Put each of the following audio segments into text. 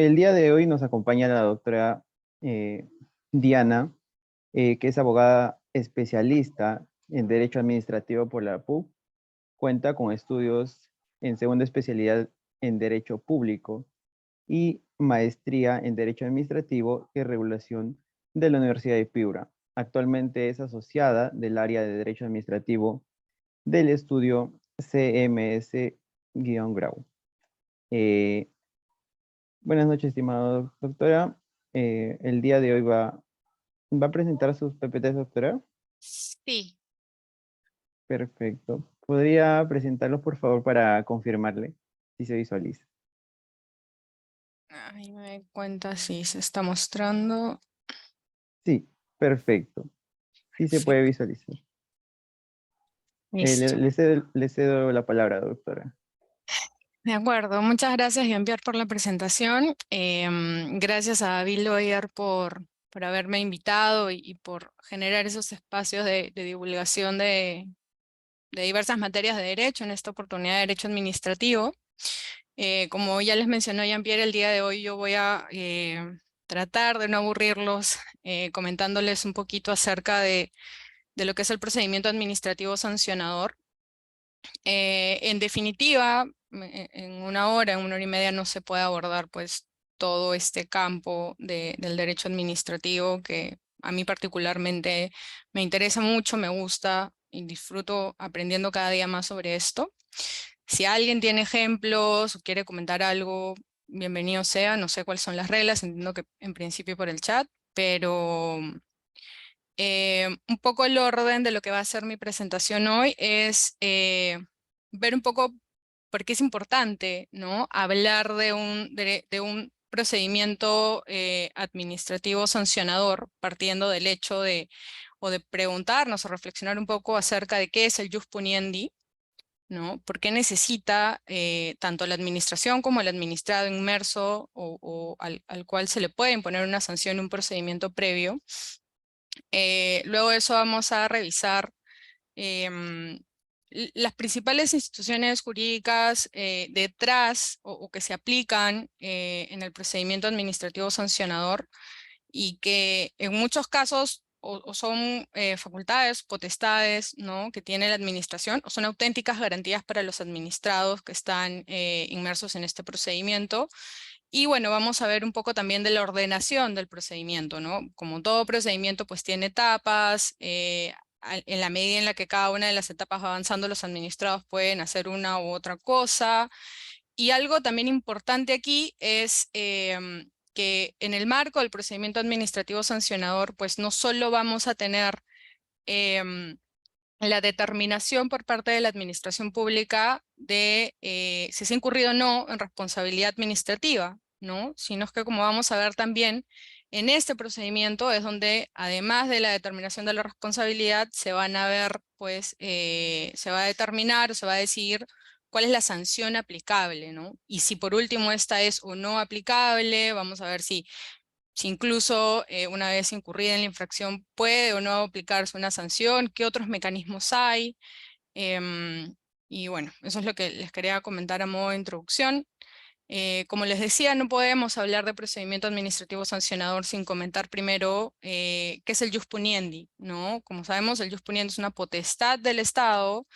El día de hoy nos acompaña la doctora eh, Diana, que es abogada especialista en Derecho Administrativo por la PUC. Cuenta con estudios en segunda especialidad en Derecho Público y maestría en Derecho Administrativo y Regulación de la Universidad de Piura. Actualmente es asociada del área de Derecho Administrativo del estudio CMS-Grau. Buenas noches, estimada doctora. El día de hoy va a presentar sus PPTs, doctora. Sí. Perfecto. ¿Podría presentarlos, por favor, para confirmarle si se visualiza? Ahí me doy cuenta si se está mostrando. Sí, perfecto. Sí se puede Perfecto. visualizar. Listo. Le cedo la palabra, doctora. De acuerdo. Muchas gracias, Jean-Pierre, por la presentación. Gracias a Bill Lawyer por haberme invitado y por generar esos espacios de divulgación de diversas materias de derecho, en esta oportunidad de derecho administrativo. Como ya les mencionó Jean-Pierre, el día de hoy yo voy a tratar de no aburrirlos comentándoles un poquito acerca de lo que es el procedimiento administrativo sancionador. En definitiva, en una hora y media no se puede abordar pues todo este campo del derecho administrativo que a mí particularmente me interesa mucho, me gusta y disfruto aprendiendo cada día más sobre esto. Si alguien tiene ejemplos o quiere comentar algo, bienvenido sea. No sé cuáles son las reglas, entiendo que en principio por el chat, pero un poco el orden de lo que va a ser mi presentación hoy es ver un poco por qué es importante, ¿no? Hablar de un procedimiento administrativo sancionador, partiendo del hecho o de preguntarnos o reflexionar un poco acerca de qué es el jus puniendi, ¿no? ¿Por qué necesita tanto la administración como el administrado inmerso o al cual se le puede imponer una sanción, un procedimiento previo? Luego de eso vamos a revisar em, las principales instituciones jurídicas detrás o que se aplican en el procedimiento administrativo sancionador y que en muchos casos o son facultades, potestades, ¿no?, que tiene la administración o son auténticas garantías para los administrados que están inmersos en este procedimiento. Y bueno, vamos a ver un poco también de la ordenación del procedimiento, ¿no? Como todo procedimiento pues tiene etapas, en la medida en la que cada una de las etapas va avanzando, los administrados pueden hacer una u otra cosa. Y algo también importante aquí es que en el marco del procedimiento administrativo sancionador, pues no solo vamos a tener em, la determinación por parte de la administración pública de si se ha incurrido o no en responsabilidad administrativa, ¿no? Sino es que, como vamos a ver también, en este procedimiento es donde, además de la determinación de la responsabilidad, se van a ver, pues, se va a determinar, se va a decidir cuál es la sanción aplicable, ¿no? Y si por último esta es o no aplicable, vamos a ver si incluso una vez incurrida en la infracción puede o no aplicarse una sanción, qué otros mecanismos hay. Em, y bueno, eso es lo que les quería comentar a modo de introducción. Como les decía, no podemos hablar de procedimiento administrativo sancionador sin comentar primero qué es el jus puniendi, ¿no? Como sabemos, el jus puniendi es una potestad del Estado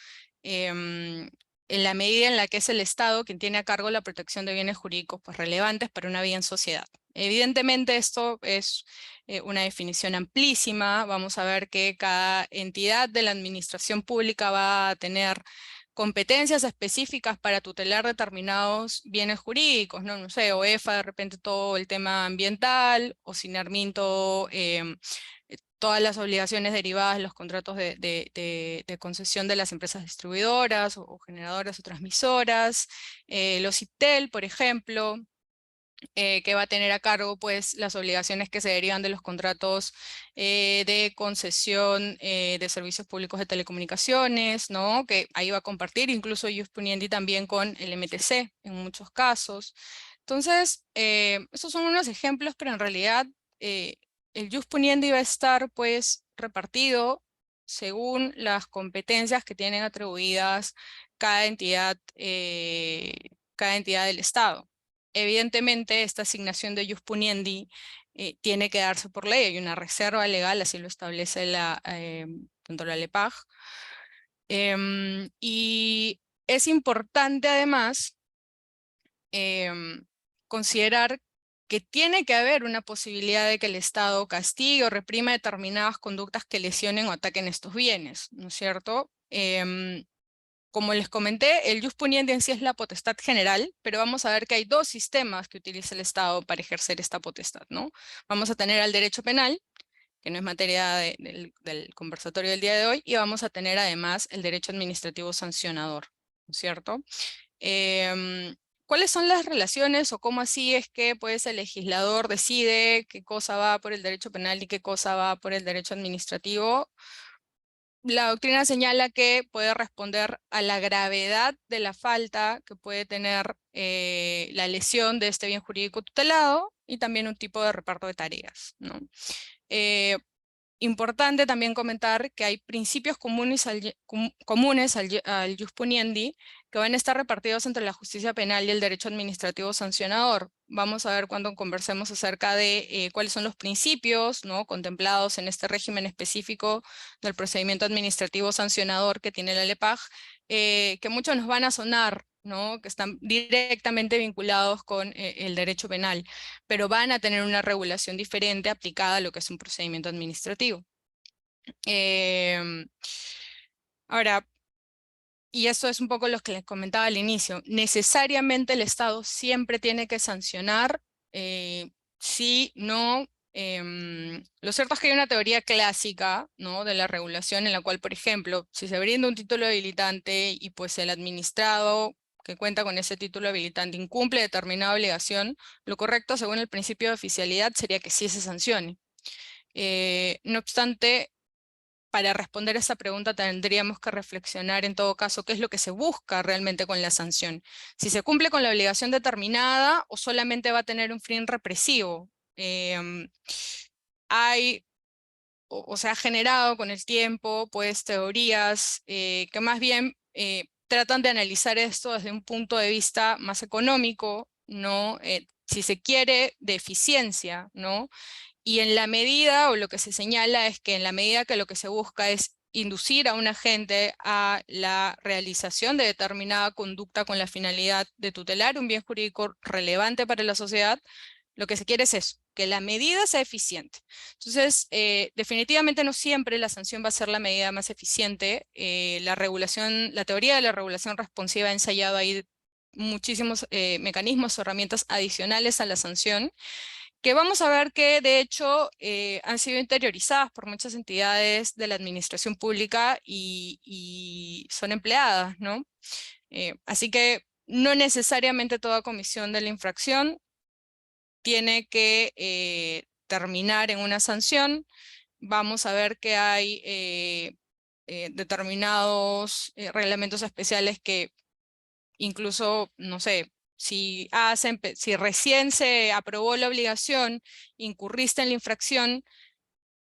em, en la medida en la que es el Estado quien tiene a cargo la protección de bienes jurídicos pues, relevantes para una vida en sociedad. Evidentemente esto es una definición amplísima. Vamos a ver que cada entidad de la administración pública va a tener competencias específicas para tutelar determinados bienes jurídicos, ¿no? No sé, OEFA de repente todo el tema ambiental, o Sinarminto todas las obligaciones derivadas de los contratos de concesión de las empresas distribuidoras o generadoras o transmisoras, los IPTEL, por ejemplo, que va a tener a cargo pues, las obligaciones que se derivan de los contratos de concesión de servicios públicos de telecomunicaciones, ¿no? Que ahí va a compartir incluso Ius Puniendi también con el MTC en muchos casos. Entonces, esos son unos ejemplos, pero en realidad el Ius Puniendi va a estar pues repartido según las competencias que tienen atribuidas cada entidad del Estado. evidentemente esta asignación de jus puniendi tiene que darse por ley, hay una reserva legal, así lo establece tanto la LEPAJ. Y es importante además considerar que tiene que haber una posibilidad de que el Estado castigue o reprima determinadas conductas que lesionen o ataquen estos bienes, ¿no es cierto? Como les comenté, el jus puniendi en sí es la potestad general, pero vamos a ver que hay dos sistemas que utiliza el Estado para ejercer esta potestad, ¿no? Vamos a tener al derecho penal, que no es materia del conversatorio del día de hoy, y vamos a tener además el derecho administrativo sancionador, ¿no es cierto? ¿Cuáles son las relaciones o cómo así es que pues, el legislador decide qué cosa va por el derecho penal y qué cosa va por el derecho administrativo? La doctrina señala que puede responder a la gravedad de la falta que puede tener la lesión de este bien jurídico tutelado y también un tipo de reparto de tareas, ¿no? Importante también comentar que hay principios comunes al jus puniendi que van a estar repartidos entre la justicia penal y el derecho administrativo sancionador. Vamos a ver cuando conversemos acerca de cuáles son los principios, ¿no?, contemplados en este régimen específico del procedimiento administrativo sancionador que tiene la LEPAJ, que muchos nos van a sonar, ¿no?, que están directamente vinculados con el derecho penal, pero van a tener una regulación diferente aplicada a lo que es un procedimiento administrativo. Ahora, y esto es un poco lo que les comentaba al inicio, necesariamente el Estado siempre tiene que sancionar, sí, no. Lo cierto es que hay una teoría clásica, ¿no?, de la regulación en la cual, por ejemplo, si se brinda un título habilitante y pues el administrado que cuenta con ese título habilitante incumple determinada obligación, lo correcto según el principio de oficialidad sería que sí se sancione. No obstante, para responder a esa pregunta tendríamos que reflexionar en todo caso qué es lo que se busca realmente con la sanción. Si se cumple con la obligación determinada o solamente va a tener un fin represivo. Hay o se ha generado con el tiempo pues teorías que más bien tratan de analizar esto desde un punto de vista más económico, ¿no? Si se quiere, de eficiencia, ¿no? Y en la medida, o lo que se señala es que en la medida que lo que se busca es inducir a un agente a la realización de determinada conducta con la finalidad de tutelar un bien jurídico relevante para la sociedad, lo que se quiere es eso, que la medida sea eficiente. Entonces, definitivamente no siempre la sanción va a ser la medida más eficiente. La teoría de la regulación responsiva ha ensayado ahí muchísimos mecanismos o herramientas adicionales a la sanción, que vamos a ver que de hecho han sido interiorizadas por muchas entidades de la administración pública y son empleadas, ¿no? Así que no necesariamente toda comisión de la infracción tiene que terminar en una sanción. Vamos a ver que hay determinados reglamentos especiales que incluso, no sé, si recién se aprobó la obligación, incurriste en la infracción,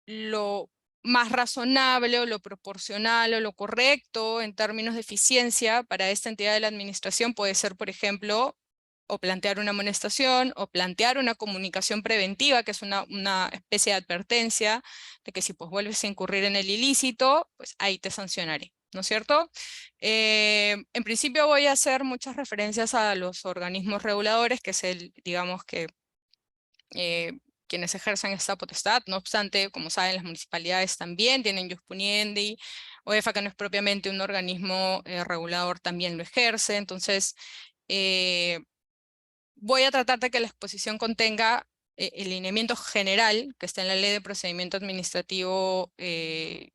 lo más razonable o lo proporcional o lo correcto en términos de eficiencia para esta entidad de la administración puede ser, por ejemplo, o plantear una amonestación o plantear una comunicación preventiva, que es una especie de advertencia de que si pues vuelves a incurrir en el ilícito, pues ahí te sancionaré, ¿no es cierto? En principio voy a hacer muchas referencias a los organismos reguladores, que es digamos que quienes ejercen esta potestad. No obstante, como saben, las municipalidades también tienen jus puniendi. OEFA, que no es propiamente un organismo regulador, también lo ejerce. Entonces, voy a tratar de que la exposición contenga el lineamiento general que está en la Ley de Procedimiento Administrativo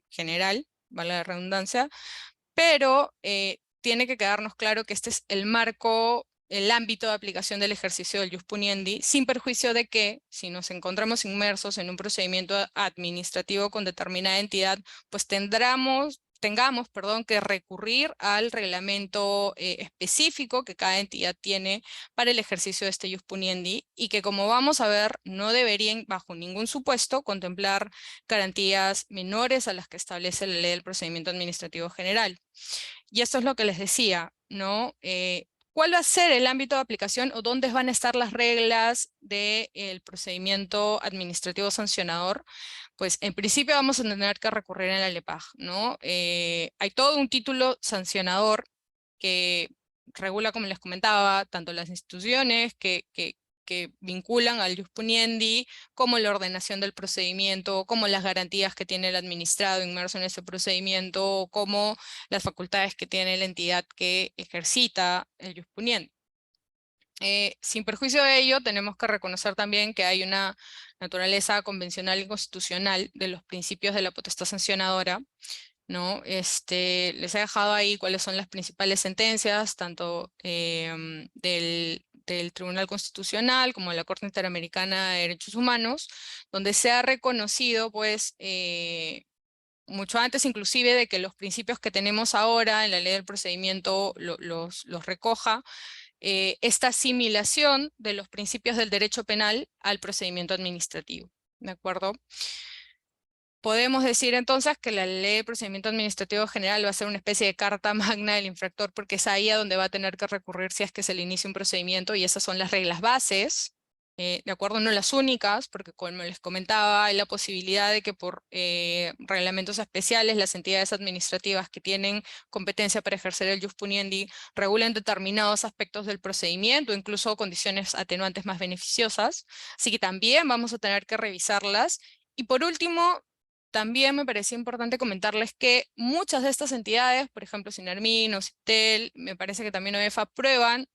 General, vale la redundancia, pero tiene que quedarnos claro que este es el marco, el ámbito de aplicación del ejercicio del jus puniendi, sin perjuicio de que, si nos encontramos inmersos en un procedimiento administrativo con determinada entidad, pues tengamos, que recurrir al reglamento específico que cada entidad tiene para el ejercicio de este jus puniendi, y que, como vamos a ver, no deberían bajo ningún supuesto contemplar garantías menores a las que establece la Ley del Procedimiento Administrativo General. Y esto es lo que les decía, ¿no? ¿cuál va a ser el ámbito de aplicación o dónde van a estar las reglas del procedimiento administrativo sancionador? Pues en principio vamos a tener que recurrir en la LEPAJ, ¿no? Hay todo un título sancionador que regula, como les comentaba, tanto las instituciones que vinculan al jus puniendi, como la ordenación del procedimiento, como las garantías que tiene el administrado inmerso en ese procedimiento, como las facultades que tiene la entidad que ejercita el jus puniendi. Sin perjuicio de ello, tenemos que reconocer también que hay una naturaleza convencional y constitucional de los principios de la potestad sancionadora, ¿no? Les he dejado ahí cuáles son las principales sentencias, tanto del Tribunal Constitucional como de la Corte Interamericana de Derechos Humanos, donde se ha reconocido, pues, mucho antes inclusive de que los principios que tenemos ahora en la ley del procedimiento los recoja, esta asimilación de los principios del derecho penal al procedimiento administrativo, ¿de acuerdo? Podemos decir entonces que la ley de procedimiento administrativo general va a ser una especie de carta magna del infractor, porque es ahí a donde va a tener que recurrir si es que se le inicia un procedimiento, y esas son las reglas bases, ¿de acuerdo? No las únicas, porque como les comentaba, hay la posibilidad de que por reglamentos especiales las entidades administrativas que tienen competencia para ejercer el jus puniendi regulen determinados aspectos del procedimiento, incluso condiciones atenuantes más beneficiosas, así que también vamos a tener que revisarlas. Y por último, también me parecía importante comentarles que muchas de estas entidades, por ejemplo, Sinermin o CIPTEL, me parece que también OEF, aprueban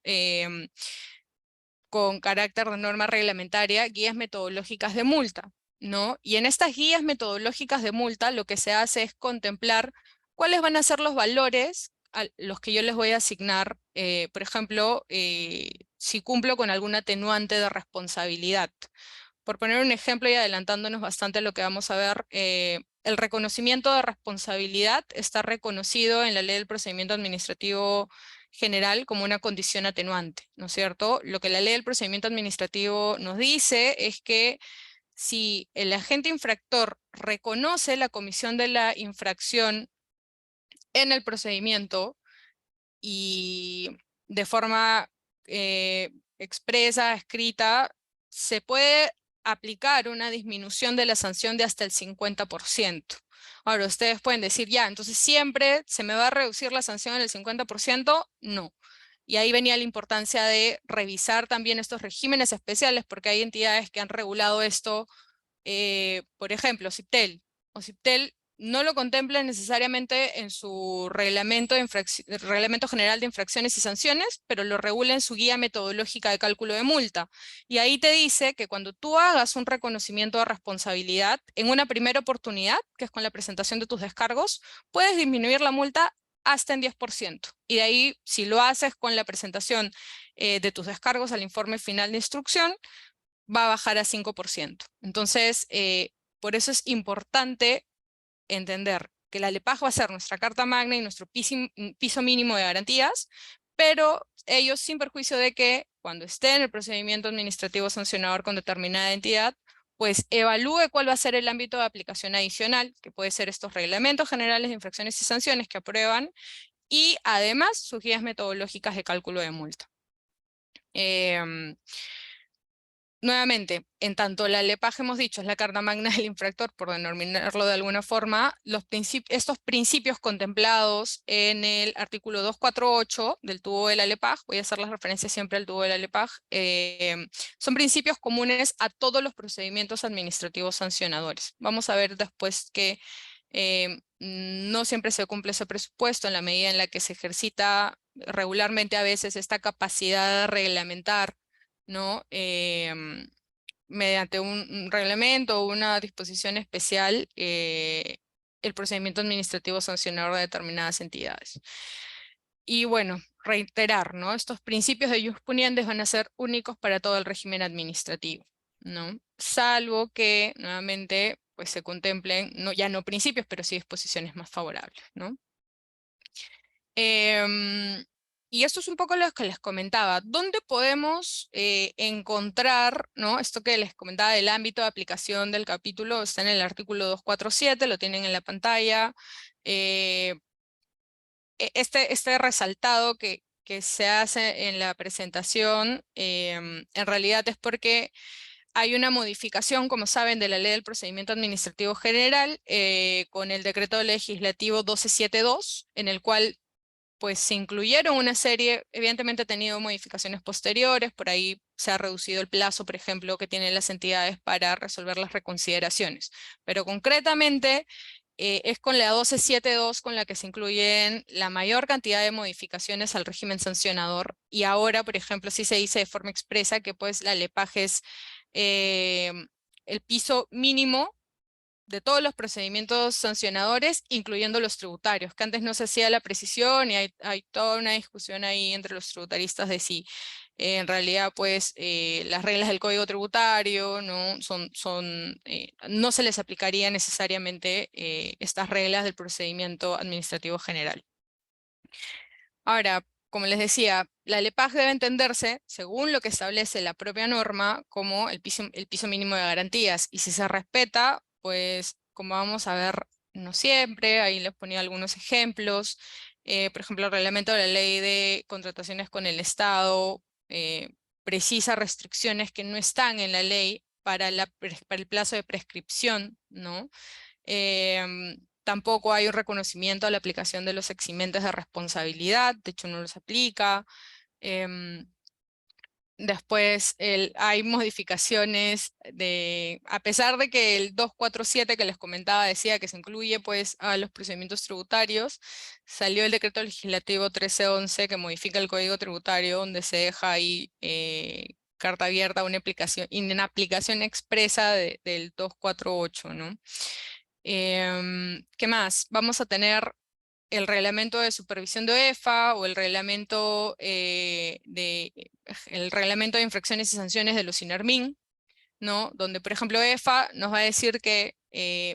con carácter de norma reglamentaria guías metodológicas de multa, ¿no? Y en estas guías metodológicas de multa lo que se hace es contemplar cuáles van a ser los valores a los que yo les voy a asignar, por ejemplo, si cumplo con algún atenuante de responsabilidad. Por poner un ejemplo y adelantándonos bastante a lo que vamos a ver, el reconocimiento de responsabilidad está reconocido en la ley del procedimiento administrativo general como una condición atenuante, ¿no es cierto? Lo que la ley del procedimiento administrativo nos dice es que si el agente infractor reconoce la comisión de la infracción en el procedimiento y de forma expresa, escrita, se puede aplicar una disminución de la sanción de hasta el 50%. Ahora, ustedes pueden decir, ya, entonces siempre se me va a reducir la sanción en el 50%, no. Y ahí venía la importancia de revisar también estos regímenes especiales, porque hay entidades que han regulado esto, por ejemplo, CIPTEL, o CIPTEL no lo contempla necesariamente en su reglamento general de infracciones y sanciones, pero lo regula en su guía metodológica de cálculo de multa. Y ahí te dice que cuando tú hagas un reconocimiento de responsabilidad, en una primera oportunidad, que es con la presentación de tus descargos, puedes disminuir la multa hasta en 10%. Y de ahí, si lo haces con la presentación de tus descargos al informe final de instrucción, va a bajar a 5%. Entonces, por eso es importante entender que la LEPAJ va a ser nuestra carta magna y nuestro piso mínimo de garantías, pero ellos, sin perjuicio de que cuando esté en el procedimiento administrativo sancionador con determinada entidad, pues evalúe cuál va a ser el ámbito de aplicación adicional, que puede ser estos reglamentos generales de infracciones y sanciones que aprueban, y además sus guías metodológicas de cálculo de multa. Nuevamente, en tanto la LEPAJ, hemos dicho, es la carta magna del infractor, por denominarlo de alguna forma, estos principios contemplados en el artículo 248 del tubo de la LEPAJ, voy a hacer las referencias siempre al tubo de la LEPAJ, son principios comunes a todos los procedimientos administrativos sancionadores. Vamos a ver después que no siempre se cumple ese presupuesto en la medida en la que se ejercita regularmente a veces esta capacidad de reglamentar, ¿no? Mediante un reglamento o una disposición especial, el procedimiento administrativo sancionador de determinadas entidades. Y bueno, reiterar, ¿no? Estos principios de jus puniendi van a ser únicos para todo el régimen administrativo, ¿no? Salvo que, nuevamente, pues se contemplen, ya no principios, pero sí disposiciones más favorables, ¿no? Y esto es un poco lo que les comentaba. ¿Dónde podemos encontrar, ¿no? Esto que les comentaba del ámbito de aplicación del capítulo? Está en el artículo 247, lo tienen en la pantalla. Este resaltado que que se hace en la presentación, en realidad es porque hay una modificación, como saben, de la Ley del Procedimiento Administrativo General con el Decreto Legislativo 1272, en el cual pues se incluyeron una serie, evidentemente ha tenido modificaciones posteriores, por ahí se ha reducido el plazo, por ejemplo, que tienen las entidades para resolver las reconsideraciones. Pero concretamente es con la 1272 con la que se incluyen la mayor cantidad de modificaciones al régimen sancionador, y ahora, por ejemplo, sí se dice de forma expresa que pues la LEPAJ es el piso mínimo de todos los procedimientos sancionadores, incluyendo los tributarios, que antes no se hacía la precisión y hay toda una discusión ahí entre los tributaristas de si en realidad pues las reglas del Código Tributario no se les aplicaría necesariamente estas reglas del procedimiento administrativo general. Ahora, como les decía, la LEPAJ debe entenderse, según lo que establece la propia norma, como el piso mínimo de garantías. Y si se respeta, pues como vamos a ver, no siempre, ahí les ponía algunos ejemplos. Por ejemplo, el reglamento de la Ley de Contrataciones con el Estado precisa restricciones que no están en la ley para el plazo de prescripción, ¿no? Tampoco hay un reconocimiento a la aplicación de los eximentes de responsabilidad, de hecho no los aplica. Después hay modificaciones a pesar de que el 247 que les comentaba decía que se incluye pues a los procedimientos tributarios, salió el decreto legislativo 1311 que modifica el Código Tributario, donde se deja ahí carta abierta a una aplicación expresa del 248, ¿no? ¿Qué más? Vamos a tener el reglamento de supervisión de OEFA o el reglamento de infracciones y sanciones de los INARMIN, ¿no? Donde, por ejemplo, EFA nos va a decir que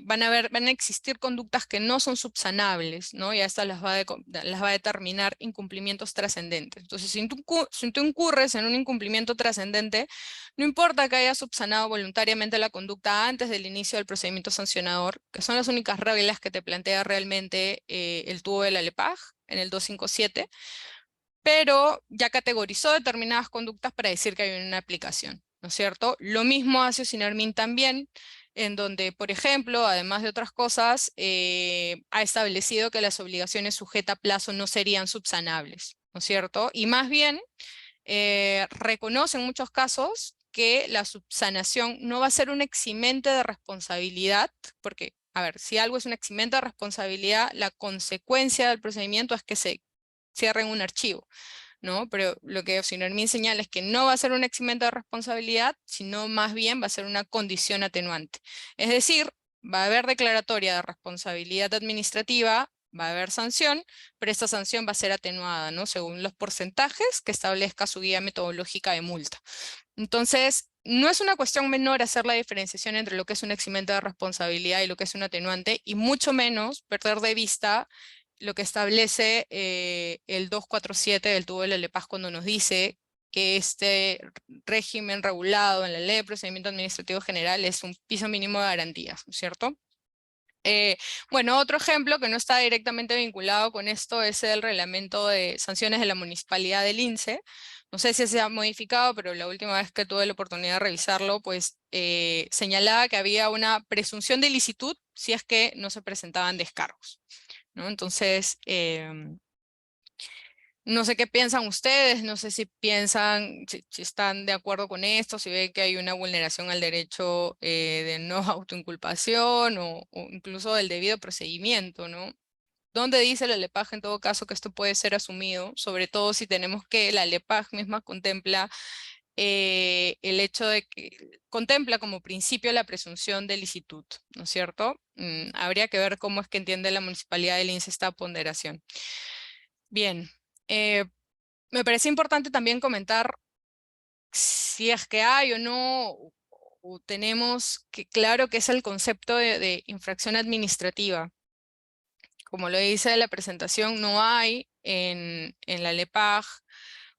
van a existir conductas que no son subsanables, ¿no? Y a estas las va a determinar incumplimientos trascendentes. Entonces, si tú incurres en un incumplimiento trascendente, no importa que hayas subsanado voluntariamente la conducta antes del inicio del procedimiento sancionador, que son las únicas reglas que te plantea realmente el tubo de la LEPAJ en el 257, pero ya categorizó determinadas conductas para decir que hay una aplicación, ¿no es cierto? Lo mismo hace Osinermin también, en donde, por ejemplo, además de otras cosas, ha establecido que las obligaciones sujetas a plazo no serían subsanables, ¿no es cierto? Y más bien, reconoce en muchos casos que la subsanación no va a ser un eximente de responsabilidad, porque, a ver, si algo es un eximente de responsabilidad, la consecuencia del procedimiento es que se cierren un archivo, ¿no? Pero lo que Osinermin señala es que no va a ser un eximente de responsabilidad, sino más bien va a ser una condición atenuante. Es decir, va a haber declaratoria de responsabilidad administrativa, va a haber sanción, pero esta sanción va a ser atenuada, ¿no? Según los porcentajes que establezca su guía metodológica de multa. Entonces, no es una cuestión menor hacer la diferenciación entre lo que es un eximente de responsabilidad y lo que es un atenuante, y mucho menos perder de vista lo que establece el 247 del tubo de la LEPAJ cuando nos dice que este régimen regulado en la Ley de Procedimiento Administrativo General es un piso mínimo de garantías, ¿no es cierto? Bueno, otro ejemplo que no está directamente vinculado con esto es el reglamento de sanciones de la Municipalidad del INSE. No sé si se ha modificado, pero la última vez que tuve la oportunidad de revisarlo, pues señalaba que había una presunción de ilicitud si es que no se presentaban descargos, ¿no? Entonces, no sé qué piensan ustedes, no sé si piensan, si están de acuerdo con esto, si ven que hay una vulneración al derecho de no autoinculpación o incluso del debido procedimiento, ¿no? ¿Dónde dice la LEPAJ en todo caso que esto puede ser asumido? Sobre todo si tenemos que la LEPAJ misma contempla el hecho de que contempla como principio la presunción de licitud, ¿no es cierto? Habría que ver cómo es que entiende la Municipalidad del INSE esta ponderación. Bien, me parece importante también comentar si es que hay o no, o tenemos que claro que es el concepto de infracción administrativa. Como lo dice la presentación, no hay en la LEPAJ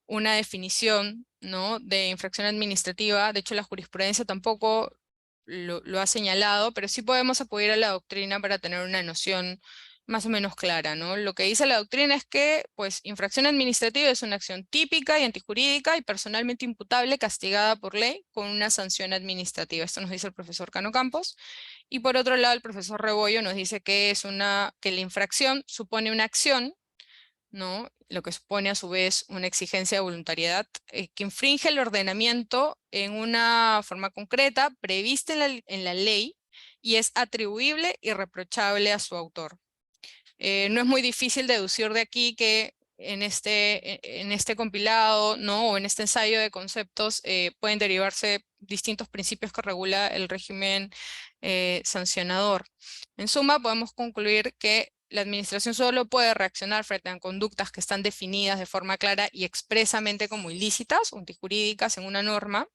una definición, ¿no?, de infracción administrativa. De hecho, la jurisprudencia tampoco lo ha señalado, pero sí podemos acudir a la doctrina para tener una noción más o menos clara, ¿no? Lo que dice la doctrina es que, pues, infracción administrativa es una acción típica y antijurídica y personalmente imputable, castigada por ley con una sanción administrativa. Esto nos dice el profesor Cano Campos. Y por otro lado, el profesor Rebollo nos dice que que la infracción supone una acción, ¿no? Lo que supone a su vez una exigencia de voluntariedad que infringe el ordenamiento en una forma concreta prevista en la ley y es atribuible y reprochable a su autor. No es muy difícil deducir de aquí que en este compilado, ¿no? O en este ensayo de conceptos pueden derivarse distintos principios que regula el régimen sancionador. En suma, podemos concluir que la administración solo puede reaccionar frente a conductas que están definidas de forma clara y expresamente como ilícitas o antijurídicas en una norma,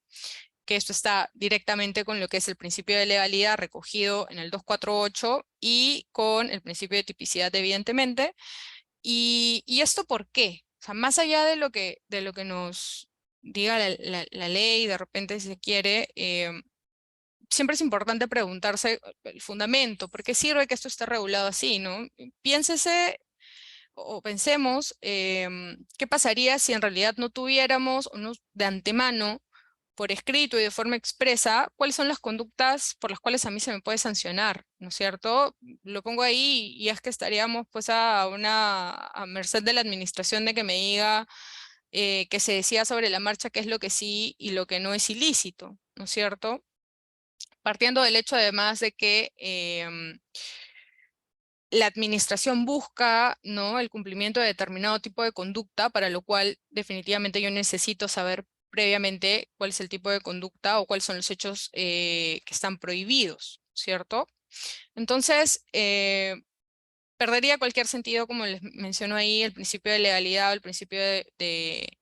que esto está directamente con lo que es el principio de legalidad recogido en el 248 y con el principio de tipicidad, evidentemente. ¿Y esto por qué? O sea, más allá de lo que nos diga la ley, de repente si se quiere, siempre es importante preguntarse el fundamento, ¿por qué sirve que esto esté regulado así, no? Piénsese o pensemos qué pasaría si en realidad no tuviéramos de antemano, por escrito y de forma expresa, cuáles son las conductas por las cuales a mí se me puede sancionar, ¿no es cierto? Lo pongo ahí y es que estaríamos pues a merced de la administración de que me diga que se decía sobre la marcha qué es lo que sí y lo que no es ilícito, ¿no es cierto? Partiendo del hecho además de que la administración busca, ¿no?, el cumplimiento de determinado tipo de conducta, para lo cual definitivamente yo necesito saber previamente cuál es el tipo de conducta o cuáles son los hechos que están prohibidos, ¿cierto? Entonces, perdería cualquier sentido, como les menciono ahí, el principio de legalidad o el principio de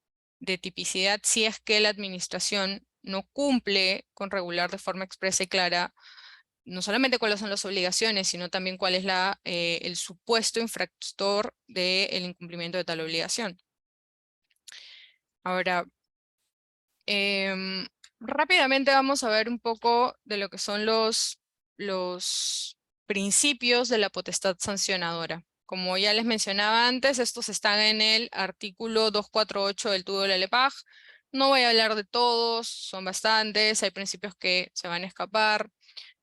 tipicidad, si es que la administración no cumple con regular de forma expresa y clara no solamente cuáles son las obligaciones, sino también cuál es el supuesto infractor del incumplimiento de tal obligación. Ahora, rápidamente vamos a ver un poco de lo que son los principios de la potestad sancionadora. Como ya les mencionaba antes, estos están en el artículo 248 del TUDO de la LEPAJ. No voy a hablar de todos, son bastantes, hay principios que se van a escapar,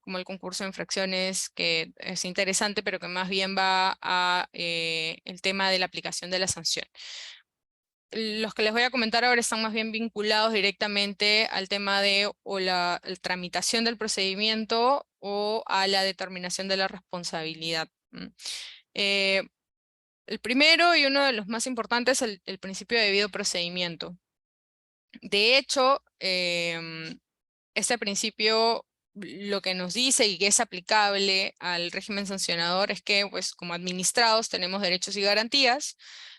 como el concurso de infracciones, que es interesante, pero que más bien va a el tema de la aplicación de la sanción. Los que les voy a comentar ahora están más bien vinculados directamente al tema de la tramitación del procedimiento o a la determinación de la responsabilidad. Eh, el primero y uno de los más importantes es el principio de debido procedimiento. De hecho, este principio lo que nos dice y que es aplicable al régimen sancionador es que, pues, como administrados tenemos derechos y garantías,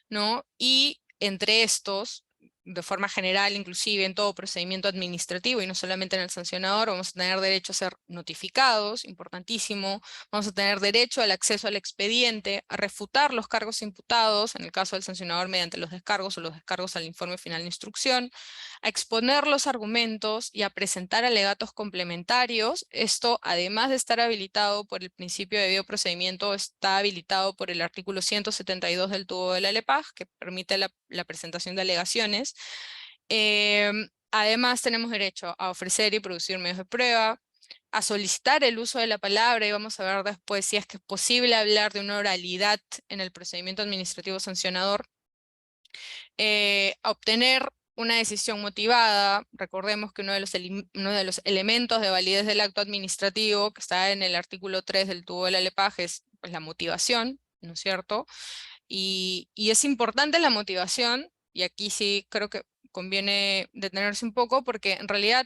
¿no? Y entre estos, de forma general, inclusive en todo procedimiento administrativo y no solamente en el sancionador, vamos a tener derecho a ser notificados, importantísimo, vamos a tener derecho al acceso al expediente, a refutar los cargos imputados, en el caso del sancionador mediante los descargos o los descargos al informe final de instrucción, a exponer los argumentos y a presentar alegatos complementarios. Esto, además de estar habilitado por el principio de debido procedimiento, está habilitado por el artículo 172 del TUDO de la LEPAJ, que permite la presentación de alegaciones. Además, tenemos derecho a ofrecer y producir medios de prueba, a solicitar el uso de la palabra, y vamos a ver después si es que es posible hablar de una oralidad en el procedimiento administrativo sancionador, a obtener una decisión motivada. Recordemos que uno de los elementos de validez del acto administrativo, que está en el artículo 3 del TUDO de la LEPAJ, es pues, la motivación, ¿no es cierto? Y es importante la motivación, y aquí sí creo que conviene detenerse un poco, porque en realidad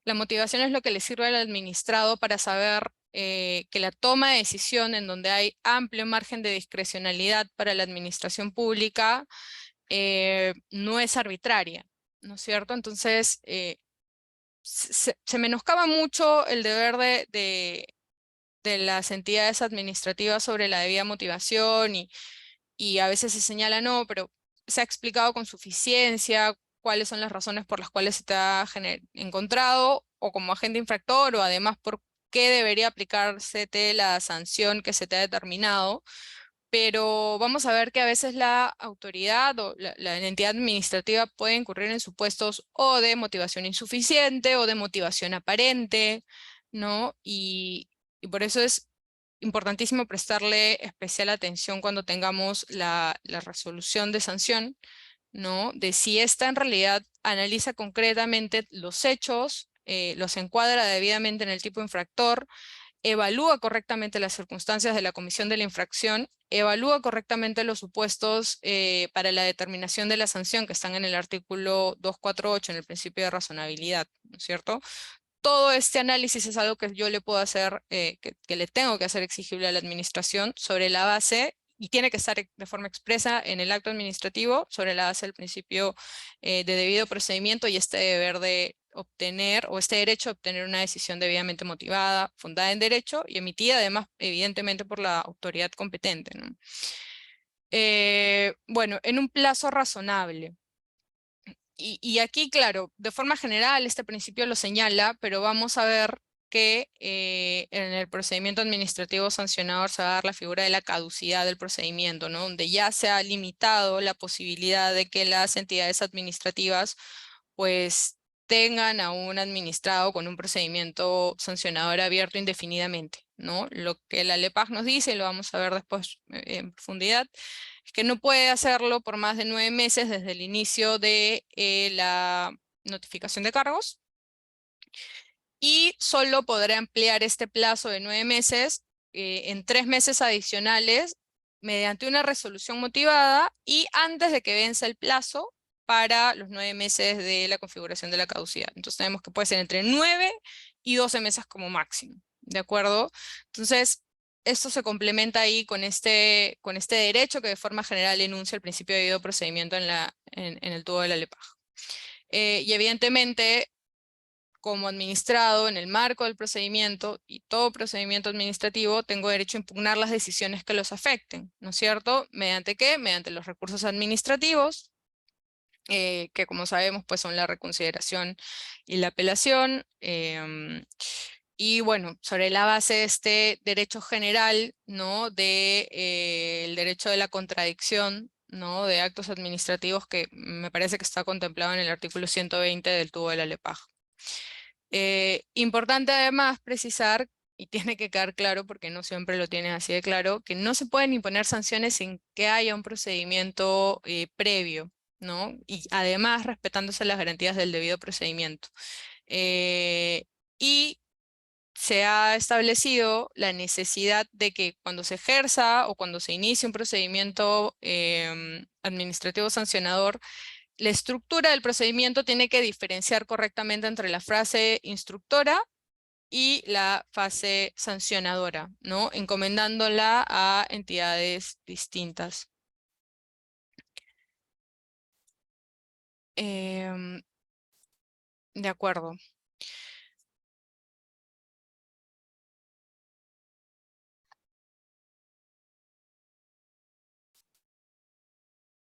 la motivación es lo que le sirve al administrado para saber que la toma de decisión en donde hay amplio margen de discrecionalidad para la administración pública no es arbitraria, ¿no es cierto? Entonces, se menoscaba mucho el deber de las entidades administrativas sobre la debida motivación y a veces se señala no, pero se ha explicado con suficiencia cuáles son las razones por las cuales se te ha encontrado o como agente infractor o además por qué debería aplicársete la sanción que se te ha determinado. pero vamos a ver que a veces la autoridad o la entidad administrativa puede incurrir en supuestos o de motivación insuficiente o de motivación aparente, ¿no? Y por eso es importantísimo prestarle especial atención cuando tengamos la resolución de sanción, ¿no? De si esta en realidad analiza concretamente los hechos, los encuadra debidamente en el tipo infractor, evalúa correctamente las circunstancias de la comisión de la infracción, evalúa correctamente los supuestos para la determinación de la sanción que están en el artículo 248, en el principio de razonabilidad, ¿no es cierto? Todo este análisis es algo que yo le puedo hacer, que le tengo que hacer exigible a la administración sobre la base, y tiene que estar de forma expresa en el acto administrativo, sobre la base del principio de debido procedimiento y este deber de obtener, o este derecho a obtener una decisión debidamente motivada, fundada en derecho y emitida además evidentemente por la autoridad competente, ¿no? Bueno, en un plazo razonable. Y aquí, claro, de forma general este principio lo señala, pero vamos a ver que en el procedimiento administrativo sancionador se va a dar la figura de la caducidad del procedimiento, ¿no? Donde ya se ha limitado la posibilidad de que las entidades administrativas pues tengan a un administrado con un procedimiento sancionador abierto indefinidamente, ¿no? Lo que la LEPAJ nos dice, y lo vamos a ver después en profundidad, es que no puede hacerlo por más de 9 meses desde el inicio de la notificación de cargos, y solo podrá ampliar este plazo de 9 meses en 3 meses adicionales mediante una resolución motivada y antes de que venza el plazo para los 9 meses de la configuración de la caducidad. Entonces tenemos que puede ser entre 9 y 12 meses como máximo, ¿de acuerdo? Entonces, esto se complementa ahí con este derecho que de forma general enuncia el principio de debido procedimiento en el tubo de la LEPAJ. Y evidentemente, como administrado en el marco del procedimiento y todo procedimiento administrativo, tengo derecho a impugnar las decisiones que los afecten, ¿no es cierto? ¿Mediante qué? Mediante los recursos administrativos, que como sabemos pues son la reconsideración y la apelación. Y bueno, sobre la base de este derecho general, ¿no? El derecho de la contradicción, ¿no? De actos administrativos, que me parece que está contemplado en el artículo 120 del tubo de la LEPAJ. Importante además precisar, y tiene que quedar claro porque no siempre lo tienen así de claro, que no se pueden imponer sanciones sin que haya un procedimiento previo, ¿no? Y además respetándose las garantías del debido procedimiento. Y se ha establecido la necesidad de que cuando se ejerza o cuando se inicie un procedimiento administrativo sancionador, la estructura del procedimiento tiene que diferenciar correctamente entre la fase instructora y la fase sancionadora, ¿no? Encomendándola a entidades distintas. De acuerdo.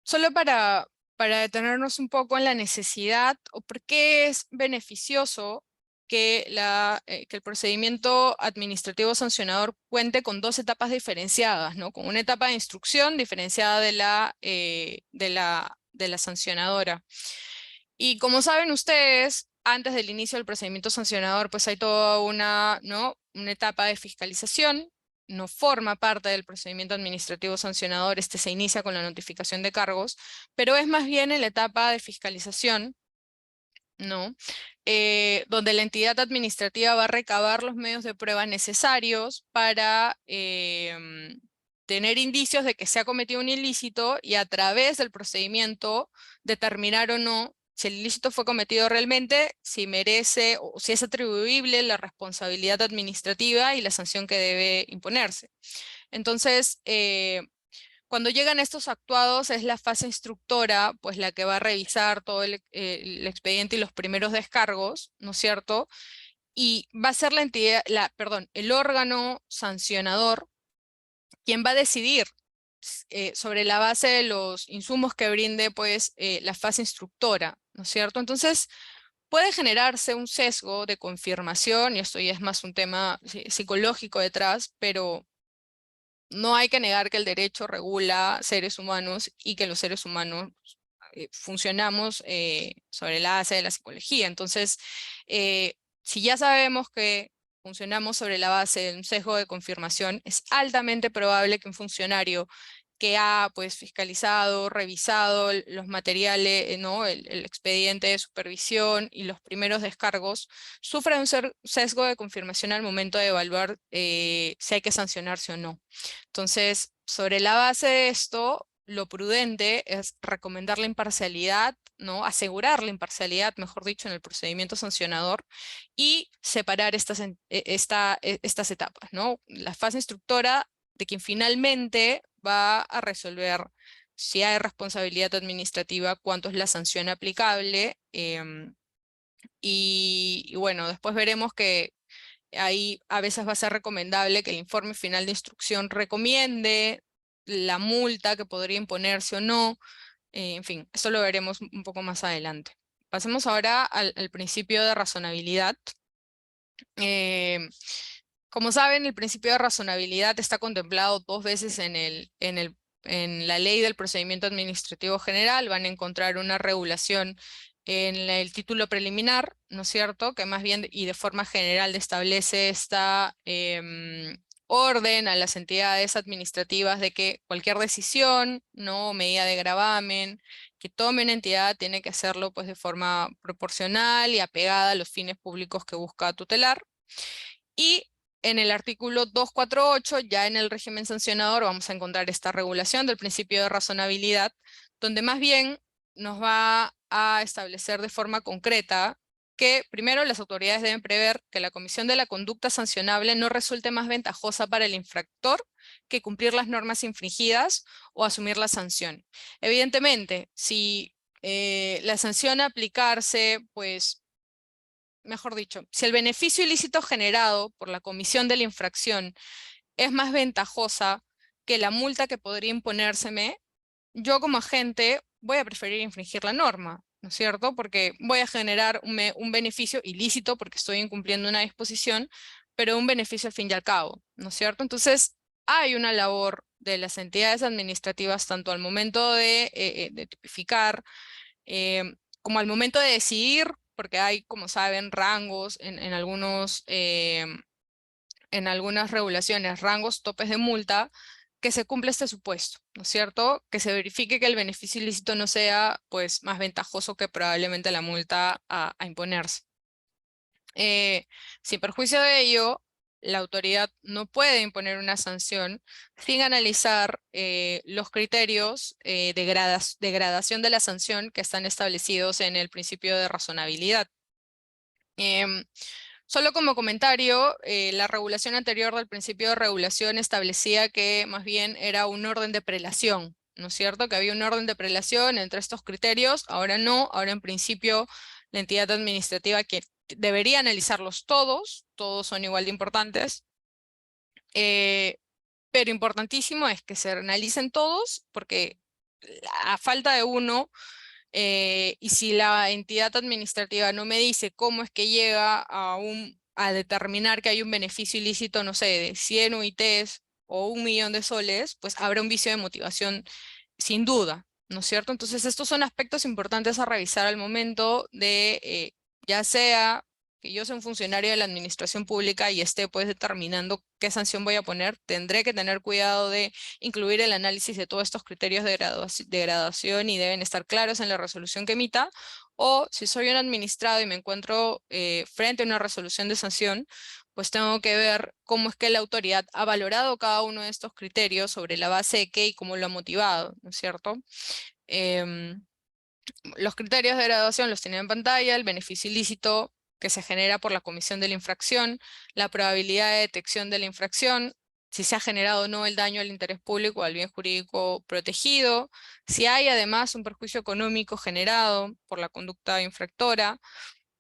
Solo para detenernos un poco en la necesidad o por qué es beneficioso que el procedimiento administrativo sancionador cuente con 2 etapas diferenciadas, ¿no? Con una etapa de instrucción diferenciada de la sancionadora. Y como saben ustedes, antes del inicio del procedimiento sancionador, pues hay toda ¿no? Una etapa de fiscalización. No forma parte del procedimiento administrativo sancionador, este se inicia con la notificación de cargos, pero es más bien en la etapa de fiscalización, ¿no? Donde la entidad administrativa va a recabar los medios de prueba necesarios para tener indicios de que se ha cometido un ilícito y a través del procedimiento determinar o no si el ilícito fue cometido realmente, si merece o si es atribuible la responsabilidad administrativa y la sanción que debe imponerse. Entonces, cuando llegan estos actuados es la fase instructora, pues la que va a revisar todo el expediente y los primeros descargos, ¿no es cierto? Y va a ser la entidad, el órgano sancionador quien va a decidir sobre la base de los insumos que brinde pues la fase instructora, ¿no es cierto? Entonces puede generarse un sesgo de confirmación, y esto ya es más un tema psicológico detrás, pero no hay que negar que el derecho regula seres humanos y que los seres humanos funcionamos sobre la base de la psicología. Entonces, si ya sabemos que funcionamos sobre la base de un sesgo de confirmación, es altamente probable que un funcionario que ha pues fiscalizado, revisado los materiales, ¿no? El expediente de supervisión y los primeros descargos, sufra un sesgo de confirmación al momento de evaluar si hay que sancionarse o no. Entonces, sobre la base de esto, lo prudente es recomendar la imparcialidad, ¿no? Asegurar la imparcialidad, mejor dicho, en el procedimiento sancionador y separar estas etapas, ¿no? La fase instructora de quien finalmente va a resolver si hay responsabilidad administrativa, cuánto es la sanción aplicable, y bueno, después veremos que ahí a veces va a ser recomendable que el informe final de instrucción recomiende la multa que podría imponerse o no. En fin, eso lo veremos un poco más adelante. Pasemos ahora al principio de razonabilidad. Eh, Como saben, el principio de razonabilidad está contemplado dos veces en la Ley del Procedimiento Administrativo General. Van a encontrar una regulación en el título preliminar, ¿no es cierto?, que más bien y de forma general establece esta orden a las entidades administrativas de que cualquier decisión, no medida de gravamen, que tome una entidad tiene que hacerlo pues de forma proporcional y apegada a los fines públicos que busca tutelar. Y en el artículo 248, ya en el régimen sancionador, vamos a encontrar esta regulación del principio de razonabilidad, donde más bien nos va a establecer de forma concreta que, primero, las autoridades deben prever que la comisión de la conducta sancionable no resulte más ventajosa para el infractor que cumplir las normas infringidas o asumir la sanción. Evidentemente, si la sanción a aplicarse, pues mejor dicho, si el beneficio ilícito generado por la comisión de la infracción es más ventajosa que la multa que podría imponérseme, yo como agente voy a preferir infringir la norma, ¿no es cierto? Porque voy a generar un beneficio ilícito porque estoy incumpliendo una disposición, pero un beneficio al fin y al cabo, ¿no es cierto? Entonces, hay una labor de las entidades administrativas tanto al momento de tipificar eh, como al momento de decidir, porque hay, como saben, rangos en algunas regulaciones, rangos, topes de multa, que se cumpla este supuesto, ¿no es cierto? Que se verifique que el beneficio ilícito no sea, pues, más ventajoso que probablemente la multa a imponerse. Sin perjuicio de ello, la autoridad no puede imponer una sanción sin analizar los criterios de gradación de la sanción que están establecidos en el principio de razonabilidad. Em, Solo como comentario, la regulación anterior del principio de regulación establecía que más bien era un orden de prelación, ¿no es cierto? Que había un orden de prelación entre estos criterios, ahora no, ahora en principio la entidad administrativa que debería analizarlos todos, todos son igual de importantes, eh, pero importantísimo es que se analicen todos porque a falta de uno, y si la entidad administrativa no me dice cómo es que llega a determinar que hay un beneficio ilícito, no sé, de 100 UITs o 1 millón de soles, pues habrá un vicio de motivación sin duda, ¿no es cierto? Entonces estos son aspectos importantes a revisar al momento de, ya sea que yo sea un funcionario de la administración pública y esté pues determinando qué sanción voy a poner, tendré que tener cuidado de incluir el análisis de todos estos criterios de graduación y deben estar claros en la resolución que emita, o si soy un administrado y me encuentro frente a una resolución de sanción, pues tengo que ver cómo es que la autoridad ha valorado cada uno de estos criterios, sobre la base de qué y cómo lo ha motivado, ¿no es cierto? Em, los criterios de graduación los tienen en pantalla: el beneficio ilícito que se genera por la comisión de la infracción, la probabilidad de detección de la infracción, si se ha generado o no el daño al interés público o al bien jurídico protegido, si hay además un perjuicio económico generado por la conducta infractora.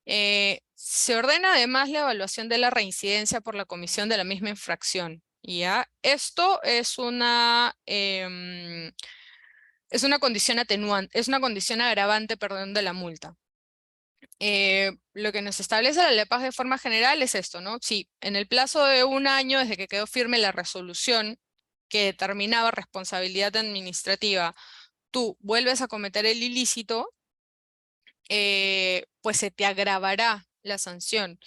Se ordena además la evaluación de la reincidencia por la comisión de la misma infracción. ¿Ya? Esto es una condición atenuante, es una condición agravante, perdón, de la multa. Lo que nos establece la LEPAJ de forma general es esto, ¿no? Si en el plazo de 1 año desde que quedó firme la resolución que determinaba responsabilidad administrativa, tú vuelves a cometer el ilícito, pues se te agravará la sanción.